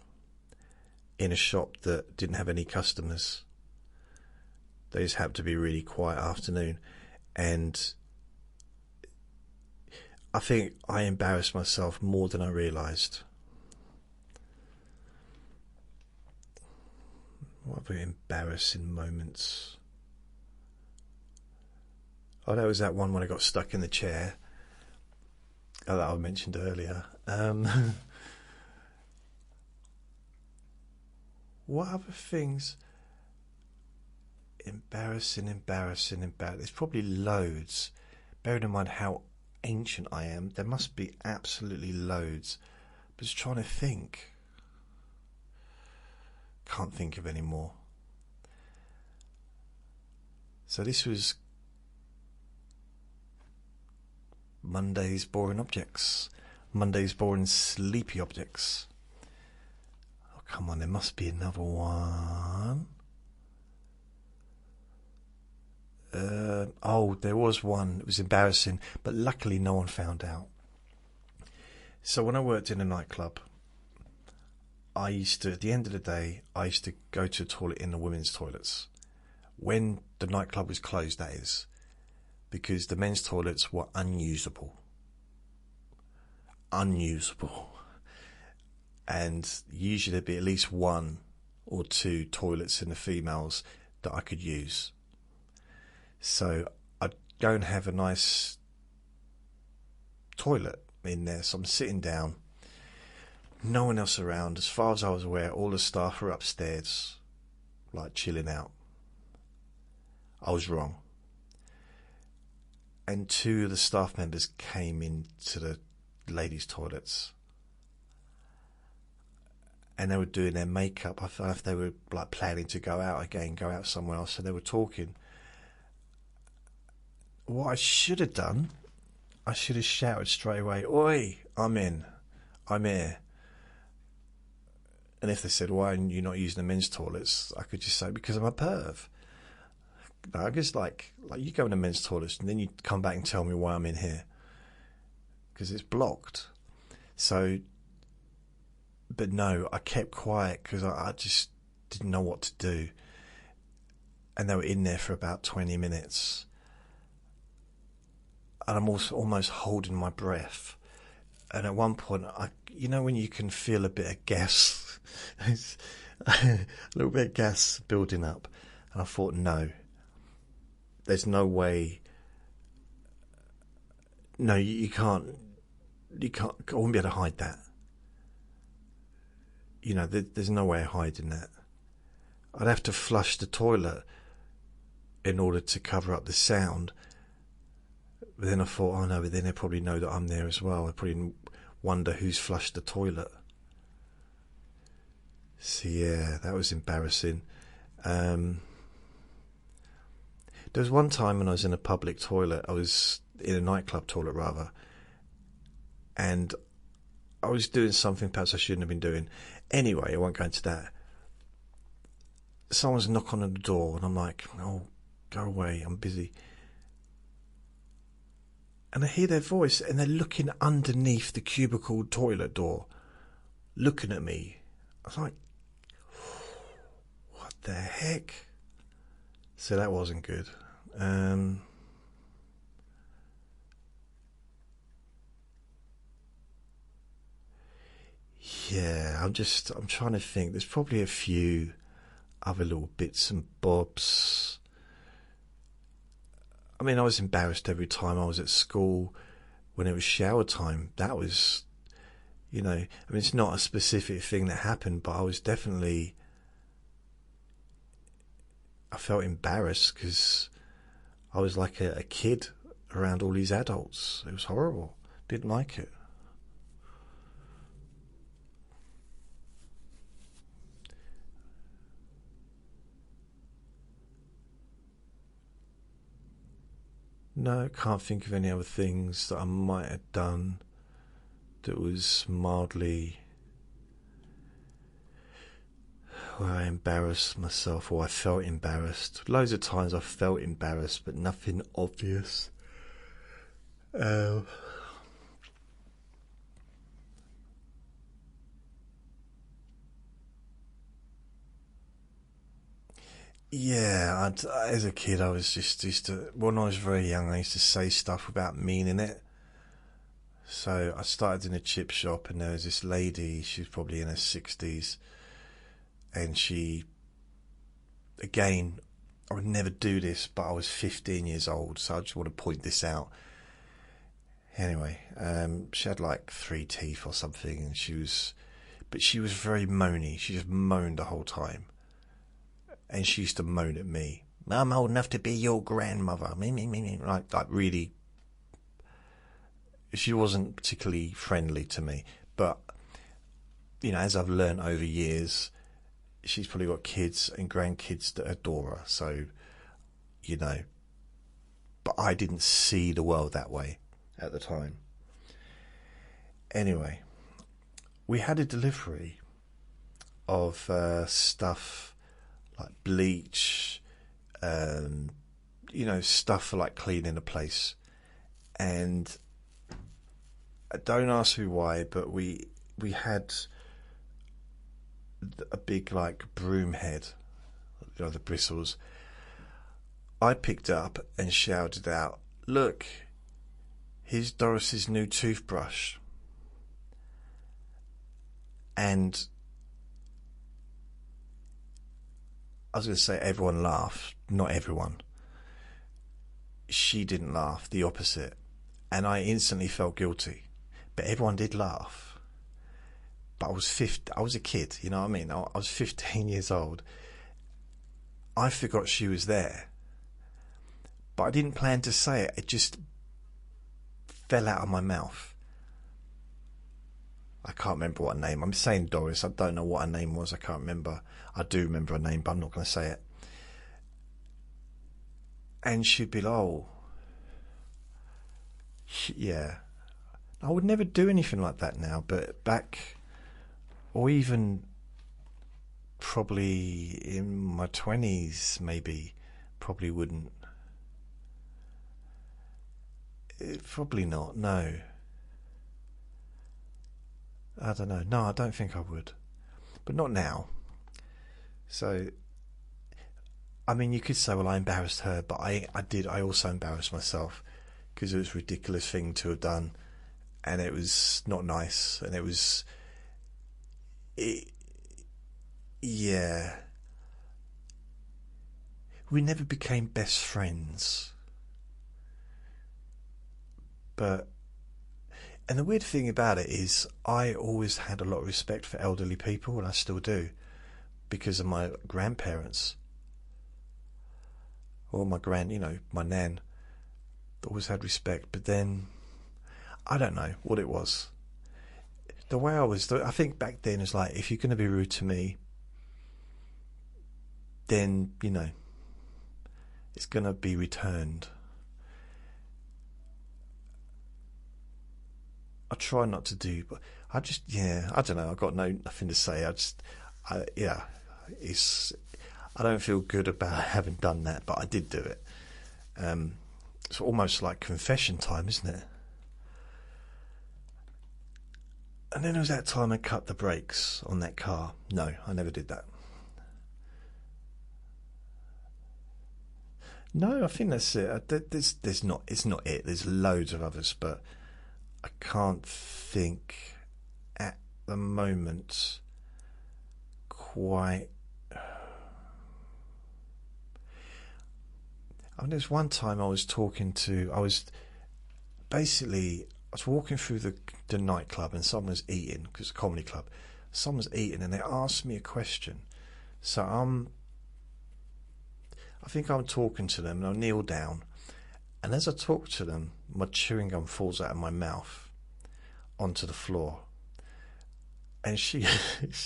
in a shop that didn't have any customers. They just happened to be a really quiet afternoon. And I think I embarrassed myself more than I realised. What other embarrassing moments? Oh, that was that one when I got stuck in the chair. Oh, that I mentioned earlier. What other things? Embarrassing. There's probably loads. Bearing in mind how ancient I am, there must be absolutely loads. But just trying to think. Can't think of any more. So this was Monday's boring objects. Monday's boring sleepy objects. Oh, come on, there must be another one. There was one. It was embarrassing, but luckily no one found out. So when I worked in a nightclub, I used to, at the end of the day, I used to go to a toilet in the women's toilets. When the nightclub was closed, that is. Because the men's toilets were unusable. Unusable. And usually there'd be at least one or two toilets in the females that I could use. So I'd go and have a nice toilet in there. So I'm sitting down, no one else around. As far as I was aware, all the staff were upstairs, like chilling out. I was wrong. And two of the staff members came into the ladies' toilets. And they were doing their makeup. I thought they were like planning to go out again, go out somewhere else. So they were talking. What I should have done, I should have shouted straight away, "Oi, I'm in. I'm here." And if they said, "Why are you not using the men's toilets?" I could just say, "Because I'm a perv." I guess like you go in the men's toilets and then you come back and tell me why I'm in here. Because it's blocked. So, but no, I kept quiet because I just didn't know what to do. And they were in there for about 20 minutes. And I'm also almost holding my breath. And at one point, you know when you can feel a bit of gas? A little bit of gas building up. And I thought, no. There's no way. No, you can't. I won't be able to hide that. You know, there's no way of hiding that. I'd have to flush the toilet in order to cover up the sound. But then I thought, oh no, but then they probably know that I'm there as well. They probably wonder who's flushed the toilet. So yeah, that was embarrassing. There was one time when I was in a public toilet. I was in a nightclub toilet rather, and I was doing something perhaps I shouldn't have been doing. Anyway, I won't go into that. Someone's knocking on the door, and I'm like, "Oh, go away, I'm busy." And I hear their voice, and they're looking underneath the cubicle toilet door, looking at me. I was like, what the heck? So that wasn't good. Yeah, I'm trying to think. There's probably a few other little bits and bobs. I mean, I was embarrassed every time I was at school when it was shower time. That was, you know, I mean, it's not a specific thing that happened, but I felt embarrassed because I was like a kid around all these adults. It was horrible. Didn't like it. No, can't think of any other things that I might have done that was mildly where I embarrassed myself or I felt embarrassed. Loads of times I felt embarrassed, but nothing obvious. Yeah, as a kid, I was just used to, when I was very young, I used to say stuff without meaning it. So I started in a chip shop, and there was this lady, she was probably in her 60s, and she, again, I would never do this, but I was 15 years old, so I just want to point this out. Anyway, she had like 3 teeth or something, and she was very moany. She just moaned the whole time. And she used to moan at me. "I'm old enough to be your grandmother." Like really. She wasn't particularly friendly to me. But, you know, as I've learned over years, she's probably got kids and grandkids that adore her. So, you know. But I didn't see the world that way at the time. Anyway, we had a delivery of stuff like bleach, stuff for like cleaning a place. And don't ask me why, but we had a big like broom head, the bristles. I picked it up and shouted out, "Look, here's Doris's new toothbrush." And I was going to say everyone laughed. Not everyone. She didn't laugh, the opposite. And I instantly felt guilty. But everyone did laugh. But I was a kid, you know what I mean? I was 15 years old. I forgot she was there. But I didn't plan to say it. It just fell out of my mouth. I can't remember what her name. I'm saying Doris. I don't know what her name was. I can't remember. I do remember her name, but I'm not going to say it. And she'd be like, "Oh, yeah." I would never do anything like that now, but back, or even probably in my 20s, maybe, probably wouldn't. Probably not, no. I don't know. No, I don't think I would. But not now. So, I mean, you could say, well, I embarrassed her, but I also embarrassed myself because it was a ridiculous thing to have done, and it was not nice, and yeah. We never became best friends. And the weird thing about it is I always had a lot of respect for elderly people, and I still do, because of my grandparents. Or my my nan. Always had respect, but then, I don't know what it was. The way I think back then is like, if you're going to be rude to me, then, it's going to be returned. I try not to do, but I don't know. I've got nothing to say. I don't feel good about having done that, but I did do it. It's almost like confession time, isn't it? And then there was that time I cut the brakes on that car. No, I never did that. No, I think that's it. It's not it. There's loads of others, but I can't think at the moment quite. I mean, there's one time I was walking through the nightclub, and someone was eating, because it's a comedy club. Someone was eating, and they asked me a question. So I think I'm talking to them, and I kneel down, and as I talk to them, my chewing gum falls out of my mouth onto the floor. And she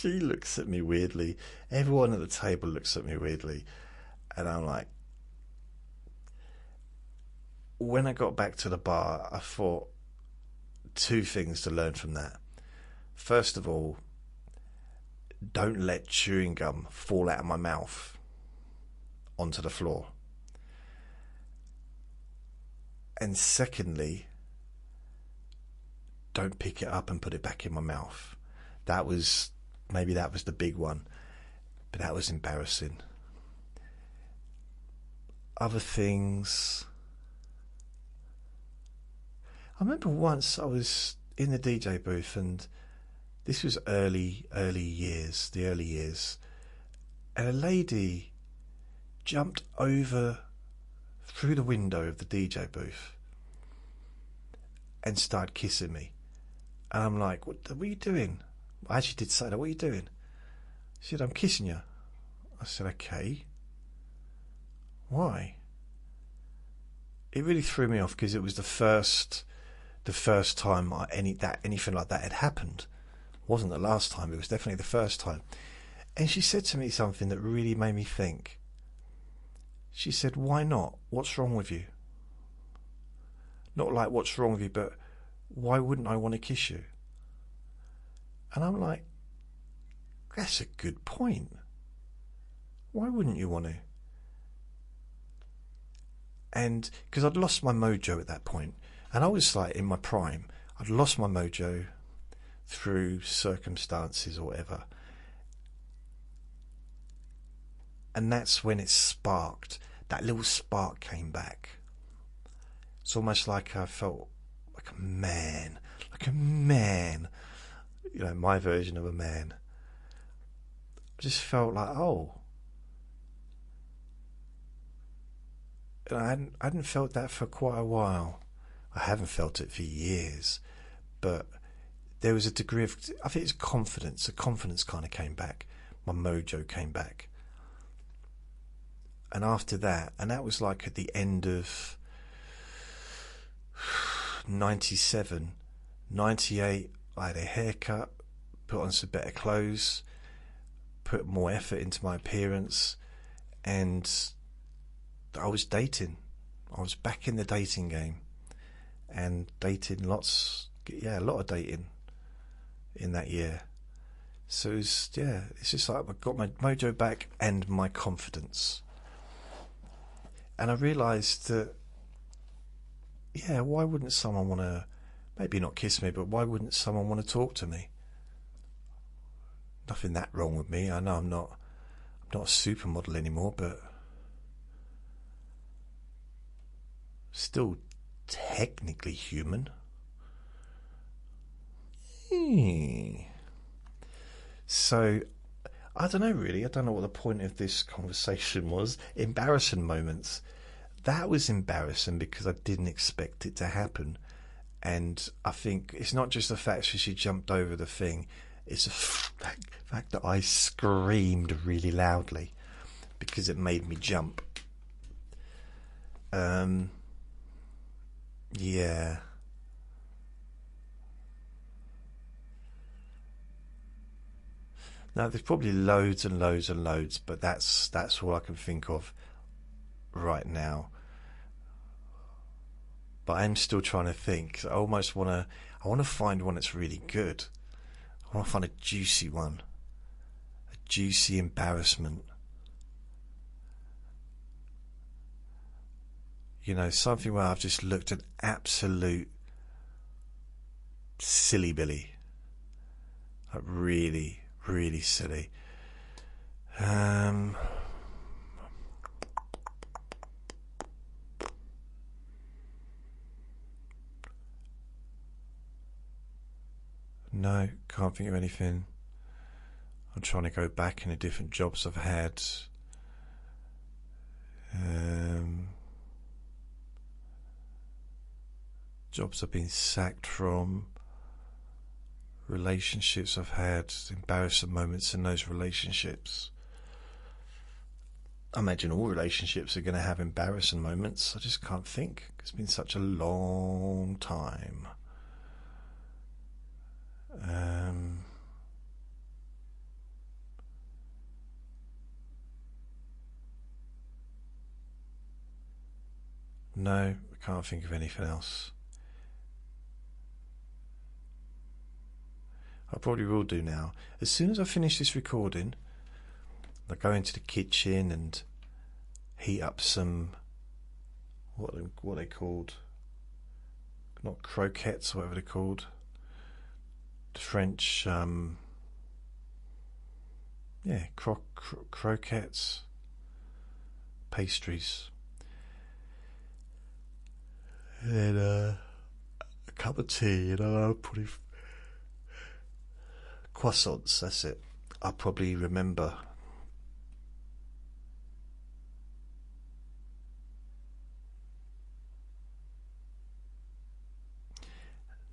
looks at me weirdly. Everyone at the table looks at me weirdly. And I'm like, when I got back to the bar, I thought two things to learn from that. First of all, don't let chewing gum fall out of my mouth onto the floor. And secondly, don't pick it up and put it back in my mouth. That was the big one, but that was embarrassing. Other things, I remember once I was in the DJ booth, and this was the early years, and a lady jumped over through the window of the DJ booth and started kissing me. And I'm like, what are you doing? I actually did say that. What are you doing? She said, "I'm kissing you." I said, "Okay. Why?" It really threw me off, because it was the first time anything like that had happened. It wasn't the last time. It was definitely the first time. And she said to me something that really made me think. She said, "Why not? What's wrong with you?" Not like what's wrong with you, but why wouldn't I want to kiss you? And I'm like, that's a good point. Why wouldn't you want to? And because I'd lost my mojo at that point, and I was like in my prime, I'd lost my mojo through circumstances or whatever. And that's when it sparked. That little spark came back. It's almost like I felt like a man. You know, my version of a man. I just felt like, oh. And I hadn't felt that for quite a while. I haven't felt it for years. But there was a degree of, I think it's confidence. The confidence kind of came back. My mojo came back. And after that, and that was like at the end of 97, 98, I had a haircut, put on some better clothes, put more effort into my appearance, and I was dating. I was back in the dating game, and dated a lot of dating in that year. So it's just like I got my mojo back and my confidence. And I realised that, why wouldn't someone want to, maybe not kiss me, but why wouldn't someone want to talk to me? Nothing that wrong with me. I know I'm not a supermodel anymore, but still technically human. So, I don't know really. I don't know what the point of this conversation was. Embarrassing moments. That was embarrassing because I didn't expect it to happen. And I think it's not just the fact that she jumped over the thing. It's the fact that I screamed really loudly because it made me jump. Yeah. Now, there's probably loads and loads and loads, but that's all I can think of right now. But I'm still trying to think. I almost want to find one that's really good. I want to find a juicy one. A juicy embarrassment. You know, something where I've just looked at absolute silly Billy. Like really, really silly. No, can't think of anything. I'm trying to go back into different jobs I've had. Jobs I've been sacked from. Relationships I've had. Embarrassing moments in those relationships. I imagine all relationships are going to have embarrassing moments. I just can't think. It's been such a long time. No, I can't think of anything else. I probably will do now. As soon as I finish this recording, I'll go into the kitchen and heat up some, what are they called? Not croquettes, whatever they're called. French, croquettes, pastries, and then a cup of tea, I'll put it, croissants, that's it. I'll probably remember.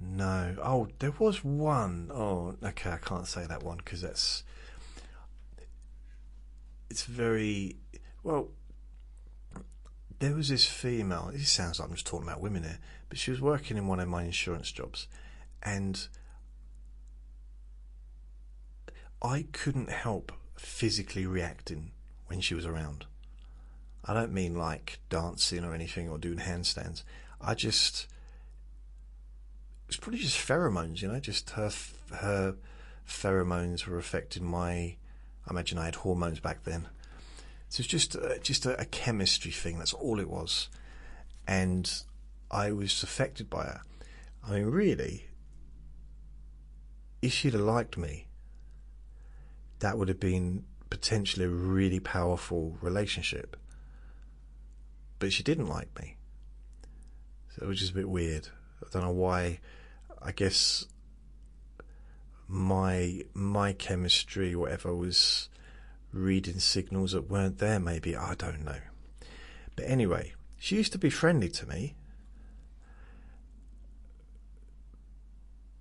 No. Oh, there was one. Oh, okay, I can't say that one because it's very, well, there was this female, it sounds like I'm just talking about women here, but she was working in one of my insurance jobs, and I couldn't help physically reacting when she was around. I don't mean like dancing or anything or doing handstands. It's probably just pheromones, you know, just her pheromones were affecting I imagine I had hormones back then. So it's just a chemistry thing, that's all it was. And I was affected by her. I mean, really, if she'd have liked me, that would have been potentially a really powerful relationship. But she didn't like me. So it was just a bit weird. I don't know why. I guess my chemistry, whatever, was reading signals that weren't there, maybe. I don't know. But anyway, she used to be friendly to me.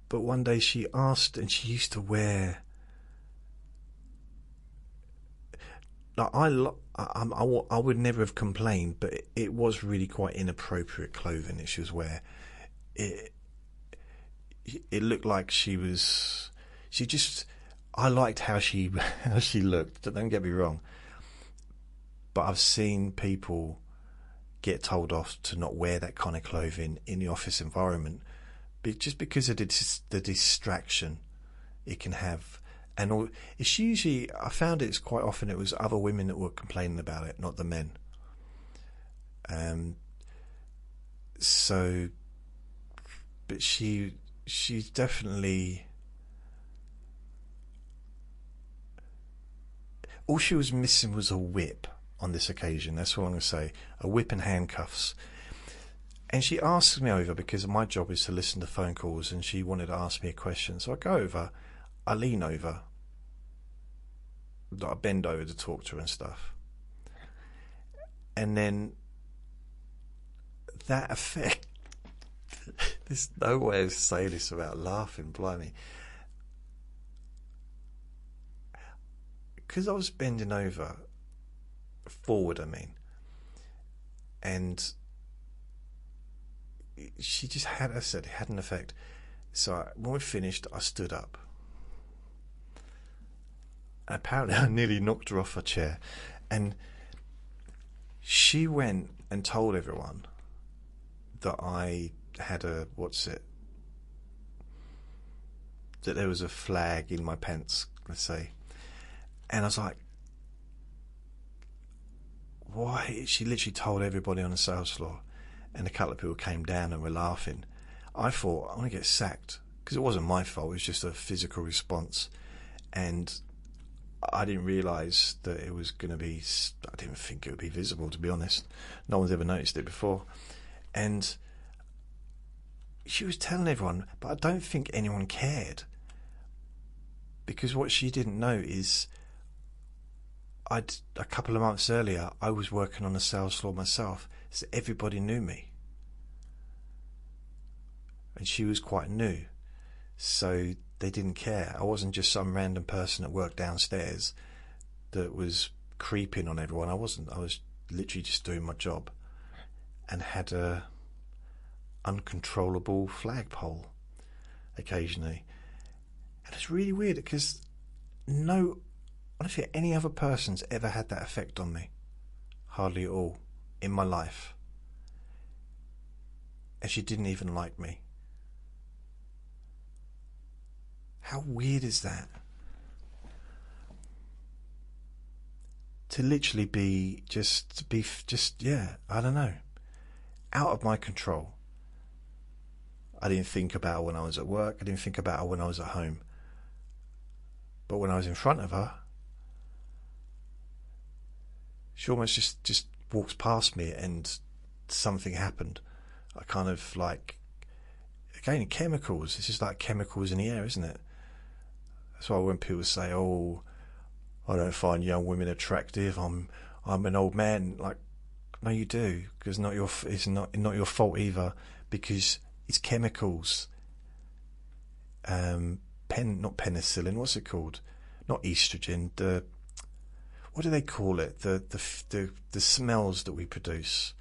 But one day she asked, and she used to wear... Like, I would never have complained, but it was really quite inappropriate clothing that she was wearing. It looked like I liked how she looked, don't get me wrong. But I've seen people get told off to not wear that kind of clothing in the office environment, just because of the distraction it can have. And it's usually, I found it's quite often it was other women that were complaining about it, not the men. So, but she's definitely... All she was missing was a whip on this occasion. That's what I'm going to say. A whip and handcuffs. And she asked me over, because my job is to listen to phone calls, and she wanted to ask me a question. So I go over, I lean over, I bend over to talk to her and stuff. And then that effect... There's no way of saying this without laughing, blimey. Because I was bending over, forward I mean, and she just had, as I said, it had an effect. So when we finished, I stood up. Apparently I nearly knocked her off her chair, and she went and told everyone that I had that there was a flag in my pants, let's say. And I was like, why? She literally told everybody on the sales floor, and a couple of people came down and were laughing. I thought, I want to get sacked, because it wasn't my fault, it was just a physical response. And I didn't realise that it was going to be... I didn't think it would be visible, to be honest. No one's ever noticed it before. And she was telling everyone, but I don't think anyone cared. Because what she didn't know is... a couple of months earlier, I was working on the sales floor myself, so everybody knew me. And she was quite new, so they didn't care. I wasn't just some random person that worked downstairs that was creeping on everyone. I wasn't. I was literally just doing my job, and had a uncontrollable flagpole occasionally. And it's really weird, because I don't think any other person's ever had that effect on me. Hardly at all in my life. And she didn't even like me. How weird is that? To literally be I don't know, out of my control. I didn't think about her when I was at work. I didn't think about her when I was at home. But when I was in front of her, she almost just walks past me, and something happened. I kind of like, again, chemicals. It's just like chemicals in the air, isn't it? That's why when people say, "Oh, I don't find young women attractive. I'm an old man." Like, no, you do, because it's not your fault either, because it's chemicals. Not penicillin. What's it called? Not estrogen. What do they call it? The smells that we produce,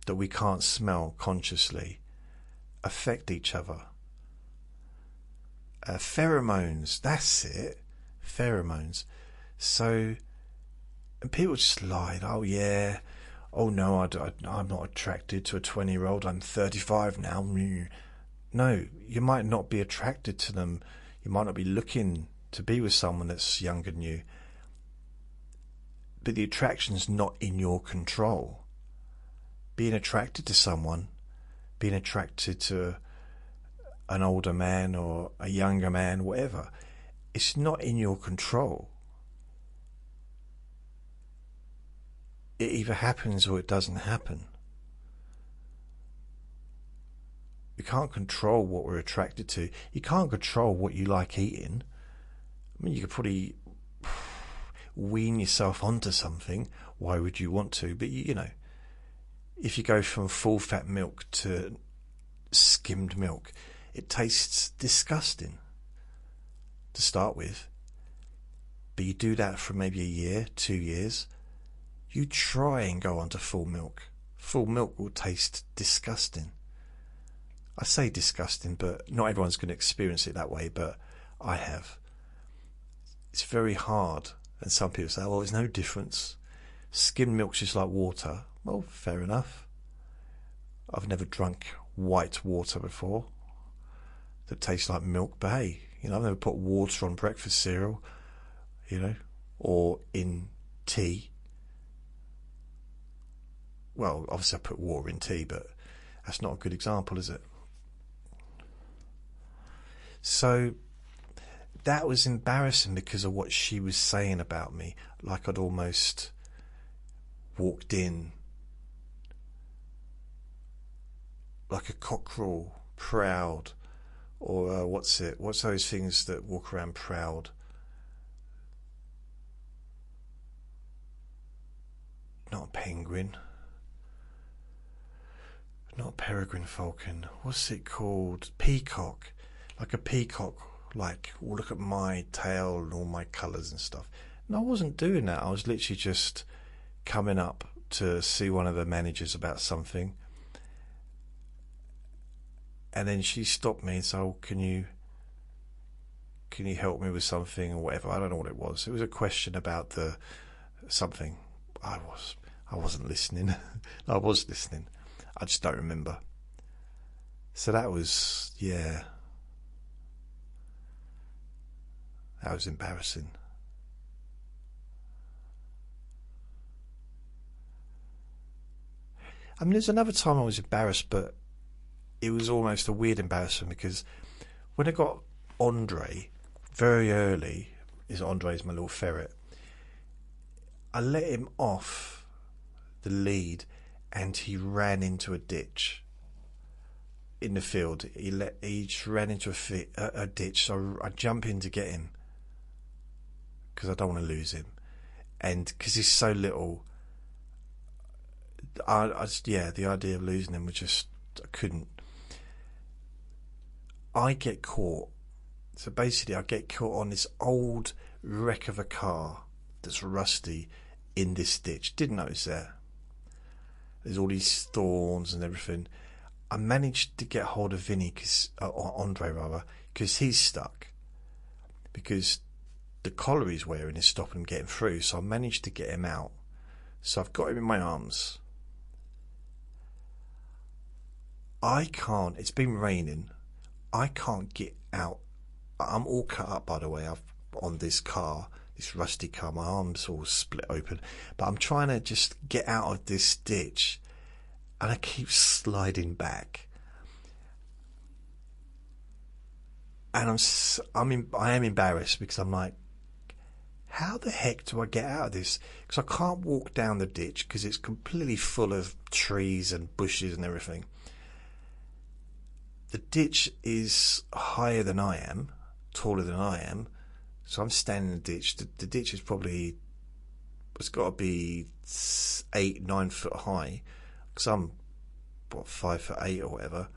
that we can't smell consciously, affect each other. Pheromones, that's it. Pheromones. So, and people just lied. Oh yeah. Oh no, I'm not attracted to a 20-year-old. I'm 35 now. No, you might not be attracted to them. You might not be looking to be with someone that's younger than you. But the attraction's not in your control. being attracted to someone, being attracted to an older man or a younger man, whatever, it's not in your control. It either happens or it doesn't happen. You can't control what we're attracted to. You can't control what you like eating. I mean, you could probably wean yourself onto something. Why would you want to? But you know, if you go from full fat milk to skimmed milk, it tastes disgusting to start with. But you do that for maybe a year, 2 years. You try and go on to full milk. Full milk will taste disgusting. I say disgusting, but not everyone's going to experience it that way, but I have. It's very hard. And some people say, well, there's no difference. Skimmed milk's just like water. Well, fair enough. I've never drunk white water before that tastes like milk, but hey, you know, I've never put water on breakfast cereal, you know, or in tea. Well, obviously I put water in tea, but that's not a good example, is it? So that was embarrassing because of what she was saying about me. Like I'd almost walked in like a cockerel, proud, or what's those things that walk around proud? Not a penguin. Not a peregrine falcon. What's it called? Peacock. Like a peacock, like, oh, look at my tail and all my colours and stuff. And I wasn't doing that. I was literally just coming up to see one of the managers about something. And then she stopped me and said, oh, can you help me with something or whatever? I don't know what it was. It was a question about something. I wasn't listening. I was listening. I just don't remember. So that was, yeah. That was embarrassing. I mean, there's another time I was embarrassed, but it was almost a weird embarrassment because when I got Andre very early, Andre's my little ferret, I let him off the lead and he ran into a ditch in the field. He just ran into a ditch, so I jump in to get him because I don't want to lose him, and because he's so little, the idea of losing him was just, I couldn't. I get caught. So basically I get caught on this old wreck of a car that's rusty in this ditch. Didn't notice that. There's all these thorns and everything. I managed to get hold of Vinny, or Andre rather, because he's stuck. Because the collar he's wearing is stopping him getting through. So I managed to get him out. So I've got him in my arms. I can't. It's been raining. I can't get out. I'm all cut up, by the way, on this car, this rusty car. My arms all split open. But I'm trying to just get out of this ditch, and I keep sliding back. And I am embarrassed because I'm like, how the heck do I get out of this? Because I can't walk down the ditch because it's completely full of trees and bushes and everything. The ditch is higher than I am, taller than I am, so I'm standing in the ditch. The ditch is probably, it's got to be 8-9 foot high, because I'm 5'8" or whatever.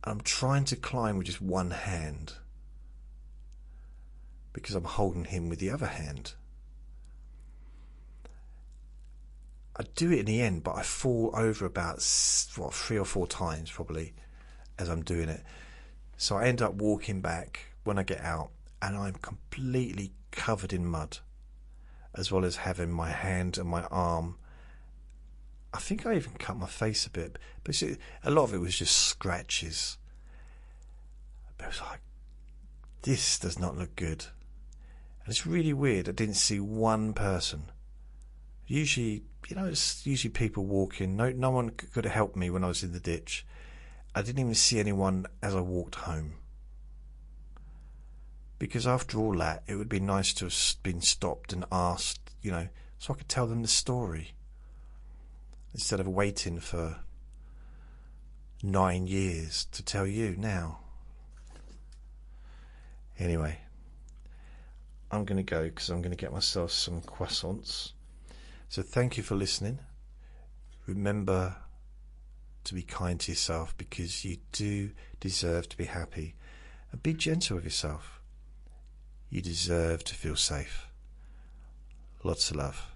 I'm trying to climb with just one hand because I'm holding him with the other hand. I do it in the end, but I fall over about 3 or 4 times probably as I'm doing it. So I end up walking back when I get out, and I'm completely covered in mud, as well as having my hand and my arm. I think I even cut my face a bit, but a lot of it was just scratches. But it was like, this does not look good. And it's really weird. I didn't see one person. Usually, it's usually people walking. No one could have helped me when I was in the ditch. I didn't even see anyone as I walked home. Because after all that, it would be nice to have been stopped and asked, so I could tell them the story. Instead of waiting for 9 years to tell you now. Anyway, I'm going to go because I'm going to get myself some croissants. So thank you for listening. Remember to be kind to yourself, because you do deserve to be happy. And be gentle with yourself. You deserve to feel safe. Lots of love.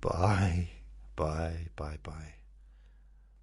Bye. Bye. Bye. Bye.